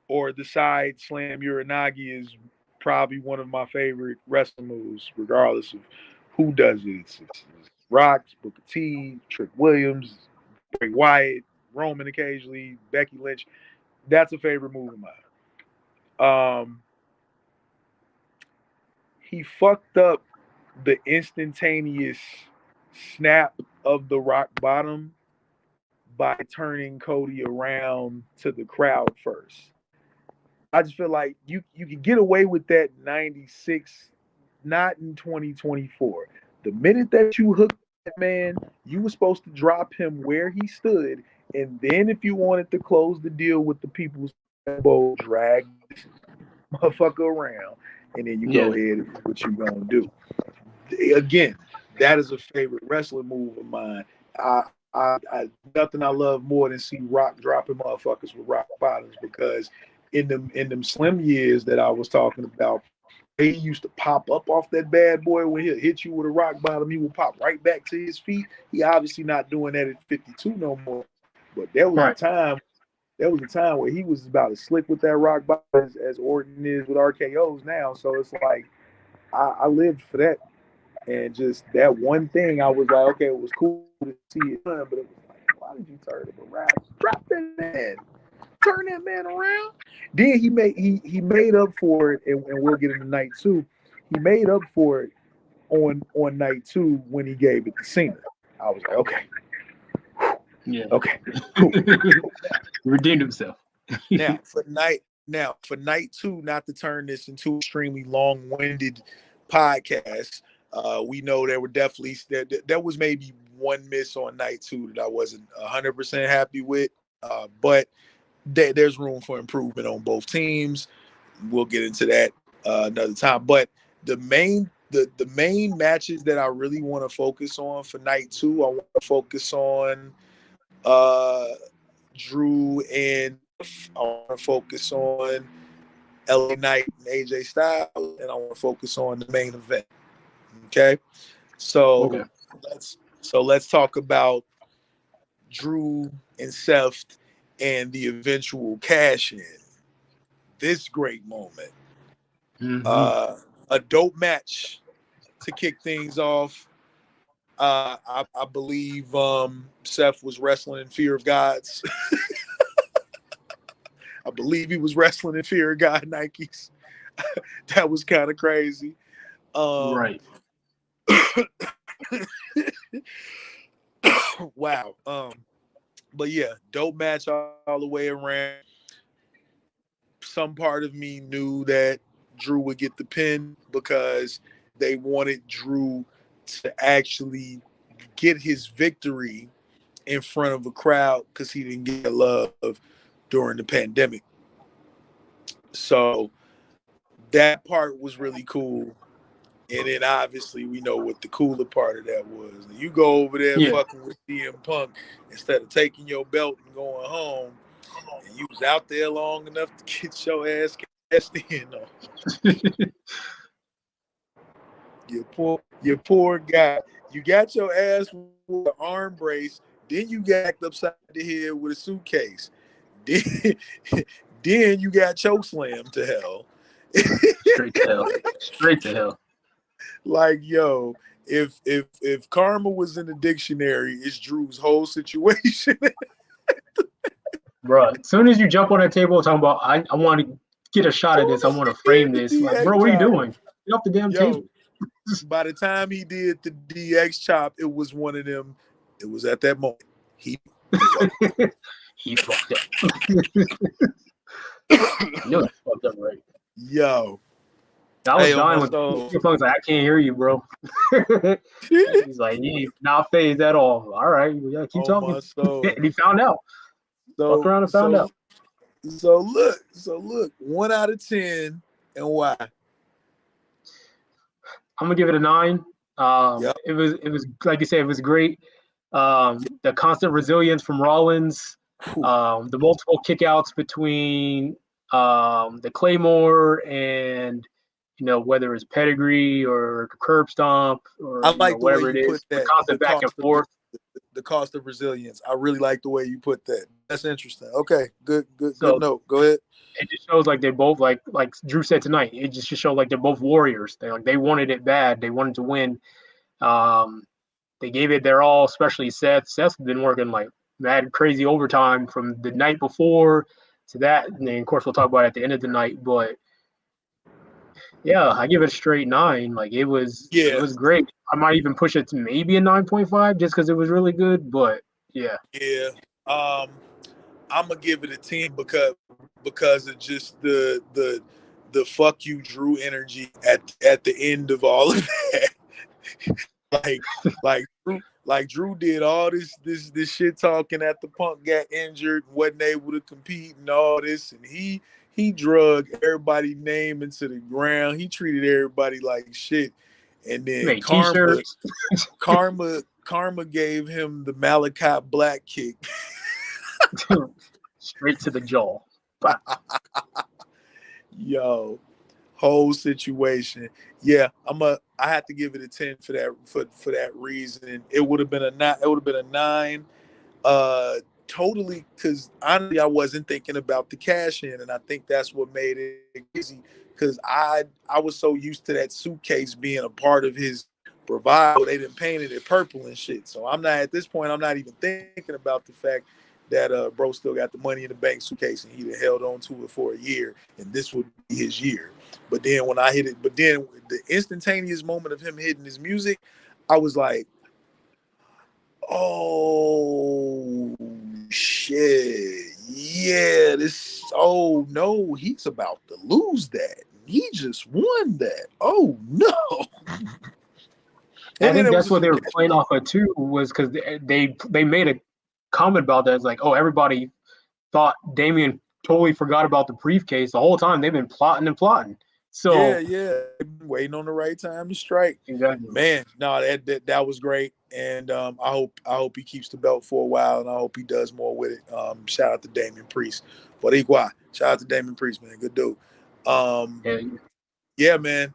or the side slam Uranagi is probably one of my favorite wrestling moves, regardless of who does it. It's Rock, Booker T, Trick Williams, Bray Wyatt, Roman occasionally, Becky Lynch. That's a favorite move of mine. He fucked up the instantaneous snap of the rock bottom by turning Cody around to the crowd first. I just feel like you can get away with that in 96, not in 2024. The minute that you hooked that man, you were supposed to drop him where he stood, and then if you wanted to close the deal with the people's elbow, drag this motherfucker around, and then you go ahead and do what you gonna do. Again, that is a favorite wrestling move of mine. Nothing I love more than see Rock dropping motherfuckers with rock bottoms, because in them slim years that I was talking about, he used to pop up off that bad boy. When he'll hit you with a rock bottom, he will pop right back to his feet. He obviously not doing that at 52 no more. But there was a time where he was about as slick with that rock bottom as Orton is with RKOs now. So it's like I lived for that. And just that one thing, I was like, okay, it was cool to see it done, but it was like, why did you turn him around? Drop that man. Turn that man around. Then he made up for it, and we'll get into night two. He made up for it on night two when he gave it to Cena. I was like, okay. Yeah. Okay. Cool. He redeemed himself. Now for night two, not to turn this into extremely long-winded podcast. We know there were definitely there was maybe one miss on night two that I wasn't 100% happy with, but there's room for improvement on both teams. We'll get into that another time. But the main matches that I really want to focus on for night two, I want to focus on Drew and I want to focus on LA Knight and AJ Styles, and I want to focus on the main event. Okay, so let's talk about Drew and Seth and the eventual cash in. This great moment, a dope match to kick things off. I believe Seth was wrestling in Fear of Gods. I believe he was wrestling in Fear of God Nikes. That was kind of crazy. Right. Wow. But yeah, dope match all the way around. Some part of me knew that Drew would get the pin because they wanted Drew to actually get his victory in front of a crowd because he didn't get love during the pandemic. So that part was really cool. And then obviously we know what the cooler part of that was. You go over there fucking with CM Punk instead of taking your belt and going home, and you was out there long enough to get your ass cast in. You poor guy. You got your ass with an arm brace, then you got upside the head with a suitcase. Then you got chokeslammed to hell. Straight to hell. Straight to hell. Like, yo, if karma was in the dictionary, it's Drew's whole situation. Bro, as soon as you jump on that table talking about I want to get a shot at this, I want to frame this. Like, bro, what are you doing? Get off the damn table. By the time he did the DX chop, it was one of them. It was at that moment. He fucked up. Fucked up, right? Yo. I was Hey, on dying my when soul. Funk's like, I can't hear you, bro. He's like, he not phased at all. All right, yeah, keep On talking. my soul. And he found out. Fucked around and found out. So look, 1 out of 10, and why? I'm gonna give it a 9. Yep. It was like you said, it was great. The constant resilience from Rollins, the multiple kickouts between the Claymore and whether it's pedigree or curb stomp or I like the way whatever it you put is, the that. constant back and forth. The cost of resilience. I really like the way you put that. That's interesting. Okay, good So note. Go ahead. it just shows like they both like Drew said tonight. It just shows like they're both warriors. They wanted it bad. They wanted to win. They gave it their all, especially Seth. Seth's been working like mad crazy overtime from the night before to that. And then, of course, we'll talk about it at the end of the night. But yeah, I give it a straight 9. Like it was great. I might even push it to maybe a 9.5 just because it was really good. But yeah. Yeah. I'm gonna give it a 10 because of just the fuck you Drew energy at the end of all of that. like Drew did all this shit talking after Punk got injured, wasn't able to compete and all this, and he drug everybody's name into the ground. He treated everybody like shit, and then Made t-shirts. Karma gave him the Malachi Black kick. Straight to the jaw. Yo, whole situation. Yeah, I have to give it a 10 for that reason. It would have been a 9. It would have been a 9. Totally, because honestly, I wasn't thinking about the cash in, and I think that's what made it easy. Because I was so used to that suitcase being a part of his bravado. They didn't painted it purple and shit. So I'm not at this point. I'm not even thinking about the fact that bro still got the Money in the Bank suitcase and he'd have held on to it for a year, and this would be his year. But then when I hit it, but then the instantaneous moment of him hitting his music, I was like, oh shit, yeah, oh no, he's about to lose that. He just won that. Oh no. I think that's what they were playing off of too, was because they made a comment about that. It's like, oh, everybody thought Damian totally forgot about the briefcase the whole time. They've been plotting and plotting. So yeah, waiting on the right time to strike. Exactly. Man, no, that was great, and I hope he keeps the belt for a while, and I hope he does more with it. Shout out to Damian Priest, Boricua. Shout out to Damian Priest, man, good dude. Yeah, man.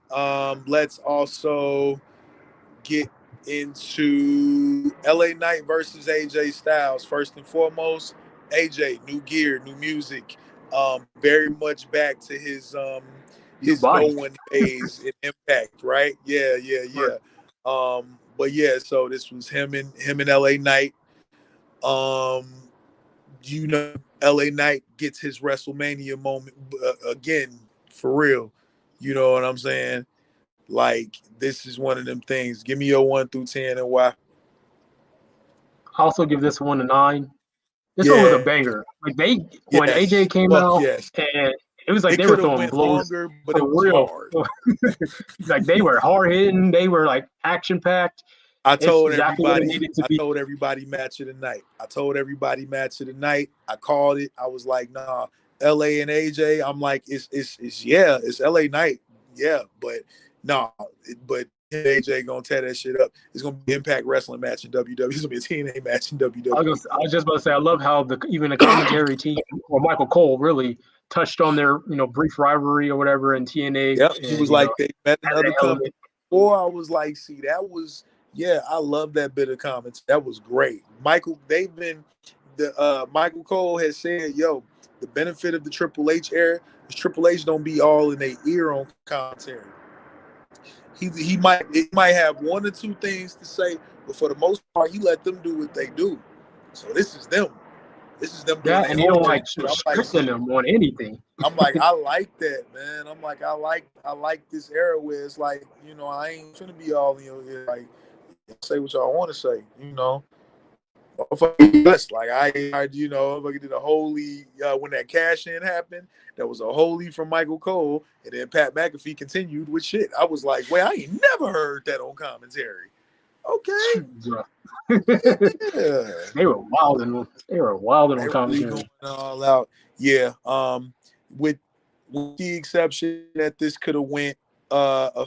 Let's also get into LA Knight versus AJ Styles. First and foremost, AJ, new gear, new music, very much back to his no one phase in Impact, right? Yeah. But yeah, so this was him and LA Knight. LA Knight gets his WrestleMania moment again, for real. You know what I'm saying? Like, this is one of them things. Give me your 1 through 10 and why. I also give this one a 9. This one was a banger. Like when AJ came out, and it was like they were throwing blows longer, but it was real. hard. Like they were hard hitting, they were like action packed. I told everybody match of the night. I called it. I was like, nah, LA and AJ. I'm like, it's LA Knight. Yeah, but nah, but AJ gonna tear that shit up. It's gonna be Impact Wrestling match in WWE. It's gonna be a TNA match in WWE. I was just about to say, I love how even the commentary team or Michael Cole really touched on their brief rivalry or whatever in TNA. Yep, he was like they met another company. Before I was like, see, that was I love that bit of comments. That was great. Michael Cole has said, yo, the benefit of the Triple H era is Triple H don't be all in their ear on commentary. He might have 1 or 2 things to say, but for the most part, he let them do what they do. So this is them. Yeah, and he don't like stressing them on anything. I'm like, I like that, man. I'm like, I like this era where it's like, I ain't gonna be all in your ear. Like, say what y'all want to say, Yes, like I you know, I did a holy when that cash in happened. That was a holy from Michael Cole, and then Pat McAfee continued with shit. I was like, wait, I ain't never heard that on commentary. Okay, yeah, They were wild and on really commentary. going all out. Yeah, with the exception that this could have went a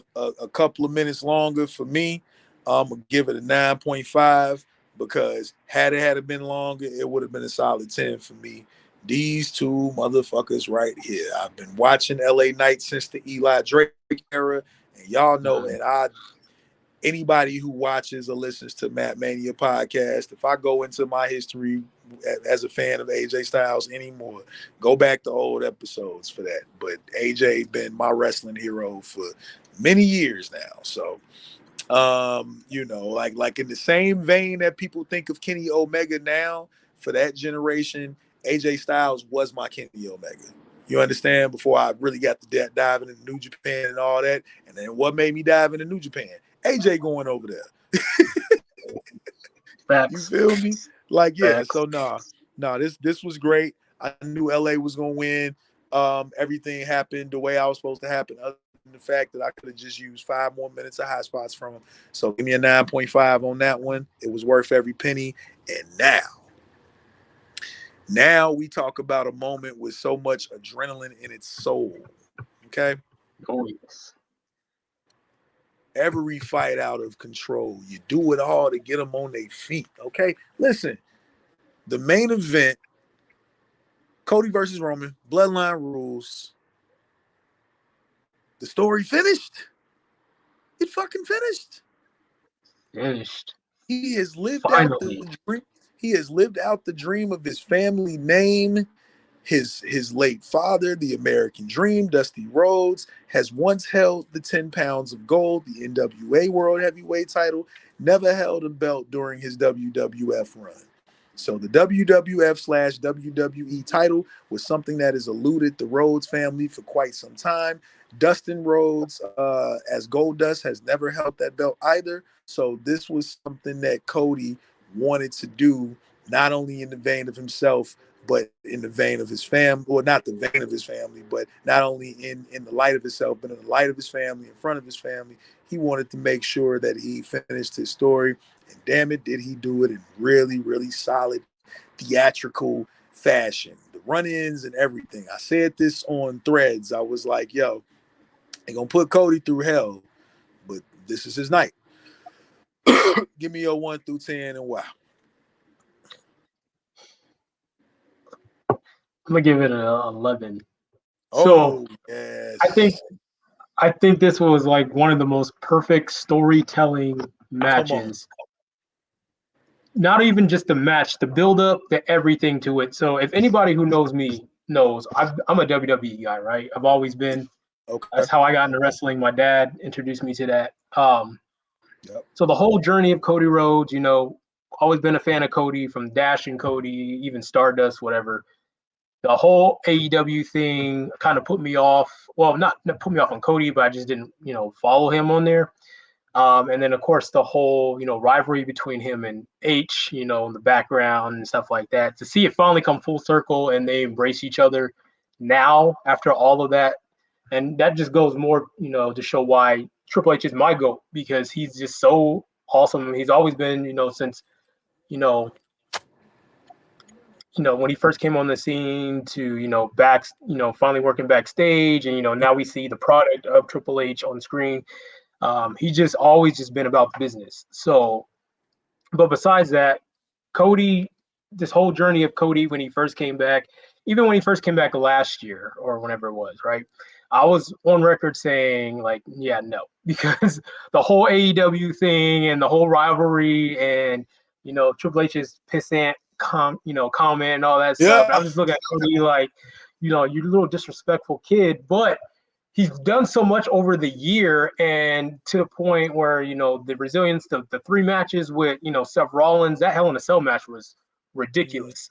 couple of minutes longer for me. I'm gonna give it a 9.5 because had it been longer, it would have been a solid 10 for me. These two motherfuckers right here. I've been watching LA Knight since the Eli Drake era, and y'all know, and anybody who watches or listens to Matt Mania podcast, if I go into my history as a fan of AJ Styles anymore, go back to old episodes for that. But AJ been my wrestling hero for many years now. So, you know, like in the same vein that people think of Kenny Omega now, for that generation, AJ Styles was my Kenny Omega. You understand? Before I really got to diving into New Japan and all that. And then what made me dive into New Japan? AJ going over there. You feel me? Like, yeah. Facts. So this was great. I knew LA was gonna win. Everything happened the way I was supposed to happen, other than the fact that I could have just used 5 more minutes of high spots from him. So give me a 9.5 on that one. It was worth every penny. And now we talk about a moment with so much adrenaline in its soul. Okay. Oh, yes. Every fight out of control. You do it all to get them on their feet. Okay. Listen, the main event, Cody versus Roman, Bloodline rules. The story finished. It fucking finished. Finished. He has lived Finally. out the dream. He has lived out the dream of his family name. His late father, the American Dream, Dusty Rhodes, has once held the 10 pounds of gold, the NWA World Heavyweight title, never held a belt during his WWF run. So the WWF/WWE title was something that has eluded the Rhodes family for quite some time. Dustin Rhodes, as Goldust, has never held that belt either. So this was something that Cody wanted to do, not only in the vein of himself, but in the vein of his family, or not the vein of his family, but not only in the light of himself, but in the light of his family, in front of his family. He wanted to make sure that he finished his story. And damn it, did he do it in really, really solid theatrical fashion. The run-ins and everything. I said this on Threads. I was like, yo, they're going to put Cody through hell, but this is his night. Give me your 1 through 10 and wow. I'm gonna give it an 11. Oh, So yes. I think this was like one of the most perfect storytelling matches. Not even just the match, the build-up, the everything to it. So if anybody who knows me knows, I'm a WWE guy, right? I've always been. Okay. That's how I got into wrestling. My dad introduced me to that. Yep. So the whole journey of Cody Rhodes, you know, always been a fan of Cody, from Dash and Cody, even Stardust, whatever. The whole AEW thing kind of put me off. Well, not put me off on Cody, but I just didn't, you know, follow him on there. And then, of course, the whole, you know, rivalry between him and H, you know, in the background and stuff like that. To see it finally come full circle and they embrace each other now after all of that. And that just goes more, you know, to show why Triple H is my GOAT, because he's just so awesome. He's always been, you know, since, you know, when he first came on the scene to, you know, finally working backstage, and, you know, now we see the product of Triple H on screen. He just always just been about the business. So, but besides that, Cody, this whole journey of Cody when he first came back, even when he first came back last year or whenever it was, right? I was on record saying, like, yeah, no, because the whole AEW thing and the whole rivalry and, you know, Triple H's pissant comment and all that stuff. And I was just looking at Cody like, you know, you're a little disrespectful kid, but he's done so much over the year, and to the point where, you know, the resilience, the 3 matches with, you know, Seth Rollins, that Hell in a Cell match was ridiculous.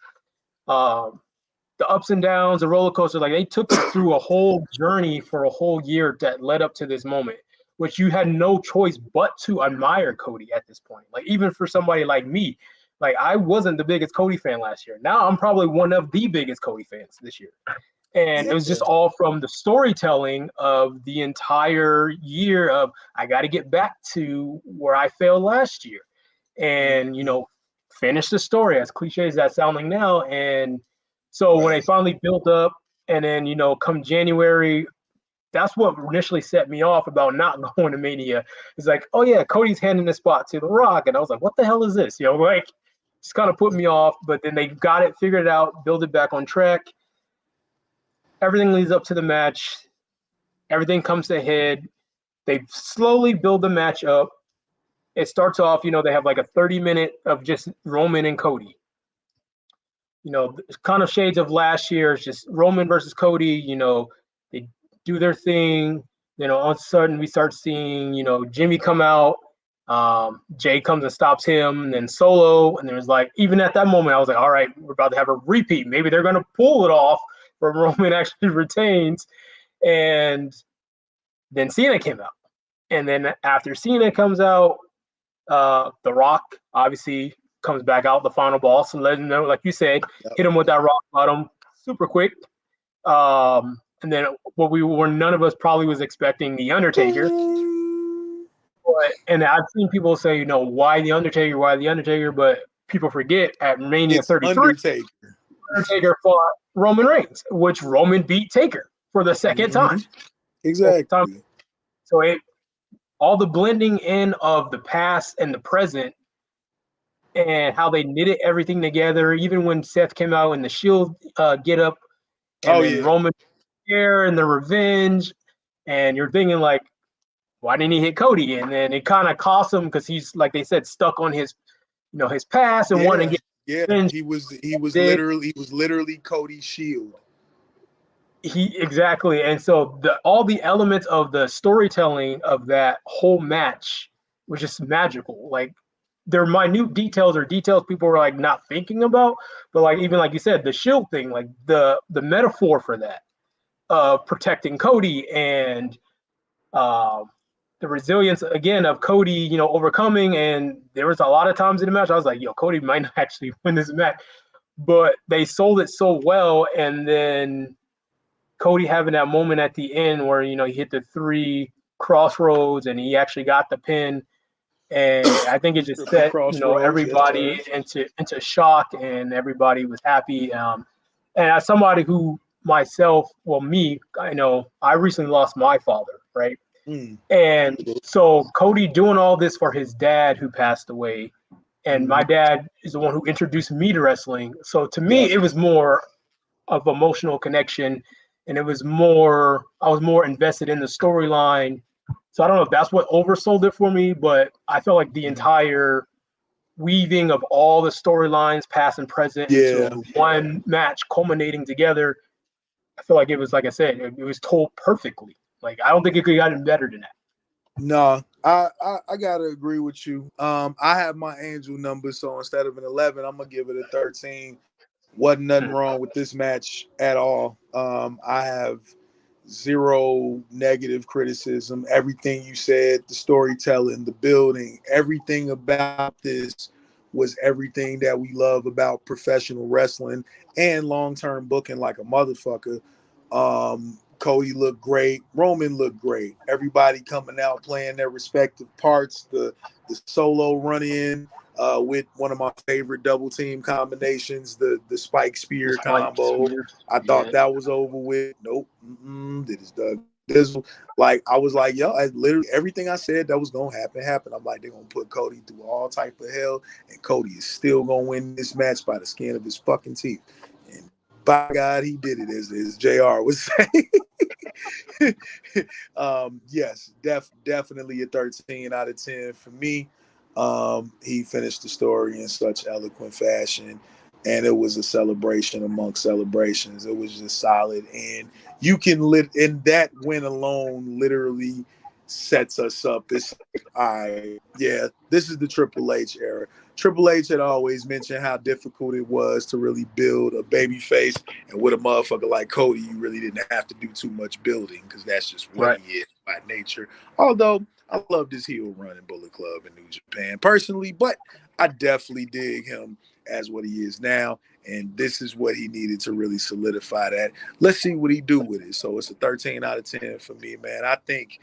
The ups and downs, the roller coaster, like they took it through a whole journey for a whole year that led up to this moment, which you had no choice but to admire Cody at this point. Like, even for somebody like me, Like, I wasn't the biggest Cody fan last year. Now I'm probably one of the biggest Cody fans this year. And it was just all from the storytelling of the entire year of, I got to get back to where I failed last year and, you know, finish the story, as cliche as that sounding now. And so when they finally built up, and then, you know, come January, that's what initially set me off about not going to Mania. It's like, oh yeah, Cody's handing the spot to The Rock. And I was like, what the hell is this? You know, like, just kind of put me off. But then they got it figured out, build it back on track. Everything leads up to the match. Everything comes to a head. They slowly build the match up. It starts off, you know, they have like a 30-minute of just Roman and Cody. You know, kind of shades of last year. It's just Roman versus Cody. You know, they do their thing. You know, all of a sudden we start seeing, you know, Jimmy come out. Jay comes and stops him, and then Solo. And there's like, even at that moment, I was like, all right, we're about to have a repeat. Maybe they're going to pull it off where Roman actually retains. And then Cena came out. And then after Cena comes out, The Rock obviously comes back out, the final boss, and let him know, like you said, hit him with that rock bottom super quick. And then what none of us probably was expecting, The Undertaker. And I've seen people say, you know, why The Undertaker? But people forget at Mania 33, Undertaker fought Roman Reigns, which Roman beat Taker for the second time. Exactly. So all the blending in of the past and the present and how they knitted everything together, even when Seth came out in the Shield get up, and then Roman here and the revenge, and you're thinking like, why didn't he hit Cody? And then it kind of cost him because he's, like they said, stuck on his, you know, his past and wanting to get revenge. He was literally Cody's shield. Exactly. And so all the elements of the storytelling of that whole match was just magical. Like, they're minute details or details people were like not thinking about, but like, even like you said, the shield thing, like the metaphor for that, protecting Cody, and the resilience again of Cody, you know, overcoming. And there was a lot of times in the match I was like, yo, Cody might not actually win this match, but they sold it so well. And then Cody having that moment at the end where, you know, he hit the 3 crossroads and he actually got the pin. And I think it just set, you know, everybody into shock, and everybody was happy. And as somebody who myself, well, me, I know I recently lost my father, right? And so Cody doing all this for his dad who passed away. And my dad is the one who introduced me to wrestling. So to me, it was more of emotional connection, and I was more invested in the storyline. So I don't know if that's what oversold it for me, but I felt like the entire weaving of all the storylines, past and present, into one match culminating together, I feel like it was, like I said, it was told perfectly. Like, I don't think it could have gotten better than that. No, I gotta agree with you. I have my angel number, so instead of an 11, I'm gonna give it a 13. Wasn't nothing wrong with this match at all. I have zero negative criticism. Everything you said, the storytelling, the building, everything about this was everything that we love about professional wrestling and long-term booking like a motherfucker. Cody looked great. Roman looked great. Everybody coming out playing their respective parts. The Solo run-in with one of my favorite double team combinations, the Spike Spear combo. I thought that was over with. Nope. Did his Doug Dizzle. Like, I was like, yo, literally everything I said that was gonna happen. I'm like, they're gonna put Cody through all type of hell, and Cody is still gonna win this match by the skin of his fucking teeth. And by God, he did it, as JR would say. Yes, definitely a 13 out of 10 for me. He finished the story in such eloquent fashion, and it was a celebration amongst celebrations. It was just solid, and you can and that win alone literally sets us up. It's this is the Triple H era. Triple H had always mentioned how difficult it was to really build a baby face, and with a motherfucker like Cody, you really didn't have to do too much building because that's just what he is by nature. Although I love this heel run in Bullet Club in New Japan personally, but I definitely dig him as what he is now, and this is what he needed to really solidify that. Let's see what he do with it. So it's a 13 out of 10 for me, man. I think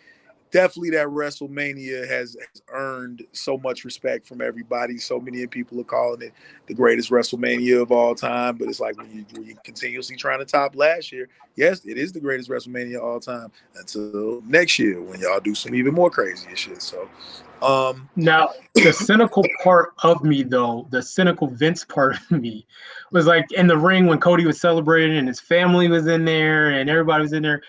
definitely that WrestleMania has earned so much respect from everybody. So many people are calling it the greatest WrestleMania of all time, but it's like when you continuously trying to top last year, yes, it is the greatest WrestleMania of all time until next year when y'all do some even more crazy shit. So now the cynical part of me, though, the cynical Vince part of me was like in the ring when Cody was celebrating and his family was in there and everybody was in there.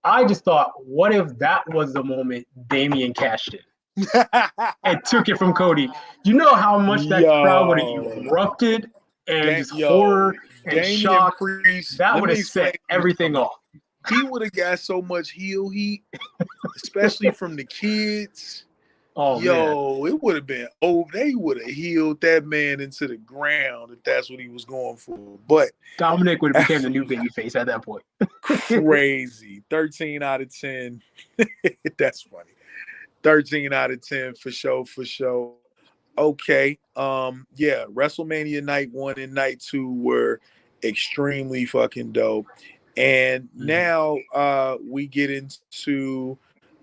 I just thought, what if that was the moment Damian cashed in and took it from Cody? You know how much that crowd would have erupted and just horror and Damian shock. Priest, That would have set everything off. He would have got so much heel heat, especially from the kids. Oh, man. It would have been over. They would have healed that man into the ground if that's what he was going for. But Dominic would have became the new babyface at that point. Crazy. 13 out of 10. That's funny. 13 out of 10 for sure. Okay. Yeah, WrestleMania night 1 and night 2 were extremely fucking dope. And now we get into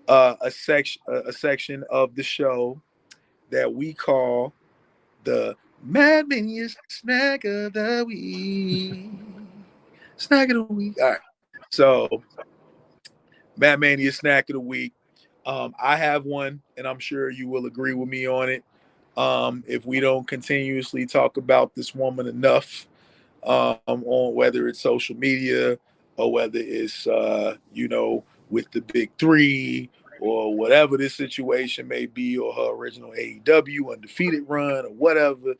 a section of the show that we call the Mad Mania Snack of the Week. Snack of the Week. All right. So, Mad Mania Snack of the Week. I have one, and I'm sure you will agree with me on it. If we don't continuously talk about this woman enough, on whether it's social media or whether it's with the big three or whatever this situation may be, or her original AEW undefeated run or whatever.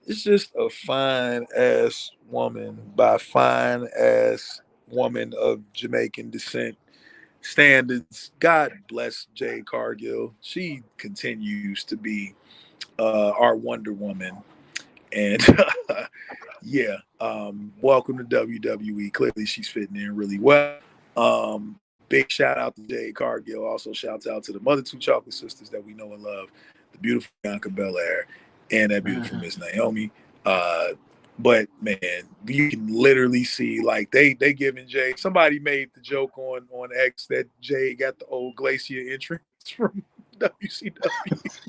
It's just a fine ass woman by fine ass woman of Jamaican descent standards. God bless Jade Cargill. She continues to be our Wonder Woman. And yeah, welcome to WWE. Clearly she's fitting in really well. Big shout out to Jade Cargill. Also shouts out to the mother two chocolate sisters that we know and love, the beautiful Bianca Belair and that beautiful Miss Naomi. But man, you can literally see like they giving Jay. Somebody made the joke on X that Jay got the old Glacier entrance from WCW.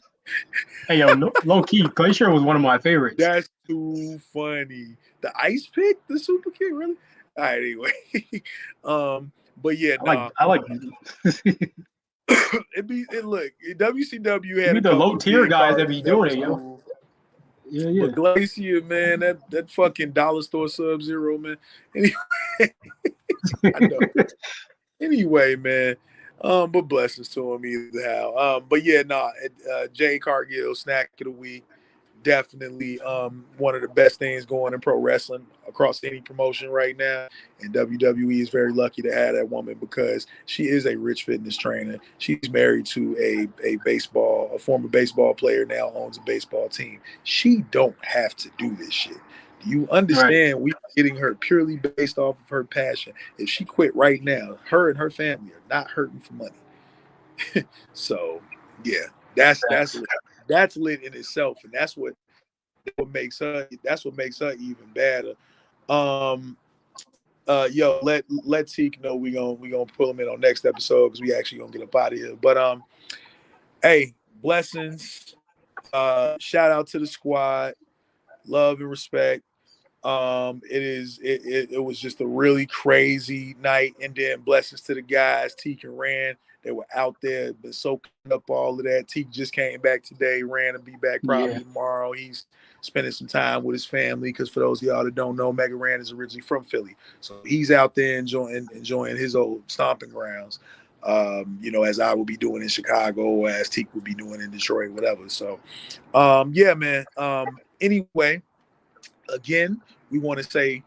Hey, yo, low key, Glacier was one of my favorites. That's too funny. The ice pick, the super kick, really? All right, anyway. But yeah, I like look, WCW had the low tier guys that be doing it, yo. Cool. Yeah. But Glacier, man, that fucking dollar store Sub-Zero, man. Anyway, I know. Anyway, man. But blessings to him either how. But yeah, Jay Cargill, snack of the week. Definitely one of the best things going in pro wrestling across any promotion right now. And WWE is very lucky to have that woman because she is a rich fitness trainer. She's married to a former baseball player, now owns a baseball team. She don't have to do this shit. Do you understand? Right. We're getting her purely based off of her passion. If she quit right now, her and her family are not hurting for money. So yeah, that's lit in itself, and that's what makes her even better. Let Teak know we gonna pull him in on next episode because we actually gonna get up out of here. But hey, blessings. Shout out to the squad, love and respect. It was just a really crazy night, and then blessings to the guys, Teak and Rand. They were out there, been soaking up all of that. Teak just came back today. Rand will be back probably tomorrow. He's spending some time with his family because for those of y'all that don't know, Mega Rand is originally from Philly. So he's out there enjoying his old stomping grounds, as I will be doing in Chicago or as Teak will be doing in Detroit, whatever. So, yeah, man. Anyway, again, we want to say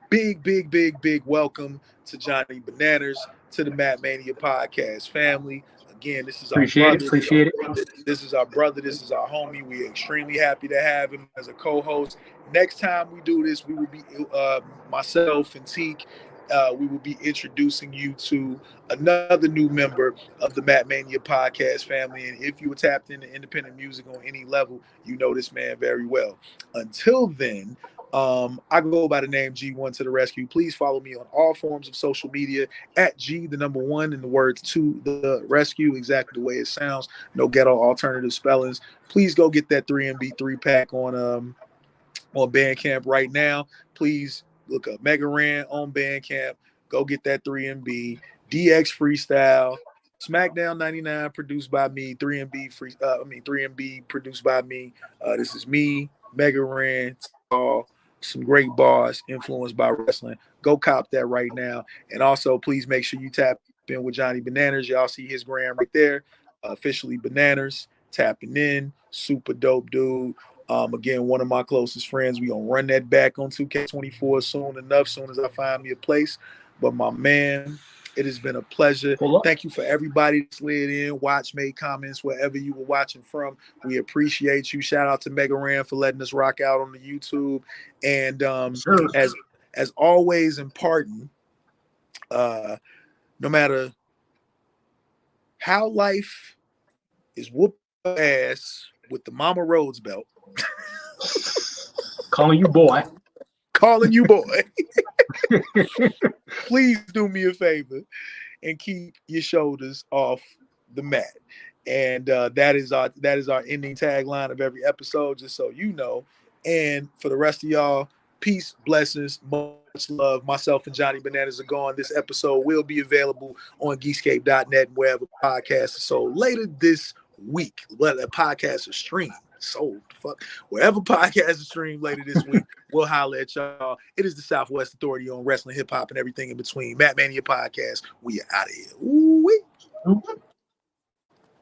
big welcome to Johnnie Banannerz, to the Mad Mania podcast family. Again, this is our brother. Appreciate it. This is our brother. This is our homie. We're extremely happy to have him as a co-host. Next time we do this, we will be myself and Teak we will be introducing you to another new member of the Matt Mania podcast family. And if you were tapped into independent music on any level, you know this man very well. Until then, I go by the name G1 to the rescue. Please follow me on all forms of social media at G, the number one, and the words to the rescue, exactly the way it sounds. No ghetto alternative spellings. Please go get that 3MB 3-pack on Bandcamp right now. Please look up Mega Ran on Bandcamp. Go get that 3MB. DX Freestyle. SmackDown 99 produced by me. 3MB produced by me. This is me, Mega Ran. Some great bars influenced by wrestling. Go cop that right now. And also, please make sure you tap in with Johnnie Banannerz. Y'all see his gram right there. Officially Banannerz. Tapping in. Super dope dude. Again, one of my closest friends. We gonna run that back on 2K24 soon as I find me a place. But my man, it has been a pleasure. Thank you for everybody that slid in, watched, made comments wherever you were watching from. We appreciate you. Shout out to Mega Ran for letting us rock out on the YouTube. And as always important, no matter how life is whooping ass with the Mama Rhodes belt. Calling you boy. Please do me a favor and keep your shoulders off the mat. And that is our ending tagline of every episode, just so you know. And for the rest of y'all, peace, blessings, much love. Myself and Johnnie Banannerz are gone. This episode will be available on geekscape.net and wherever podcasts are sold later this week. Well, the podcast is streamed. Sold. Fuck. Wherever podcasts are streamed later this week, we'll holler at y'all. It is the Southwest Authority on wrestling, hip hop, and everything in between. Matt Mania Podcast. We are out of here. Ooh-wee.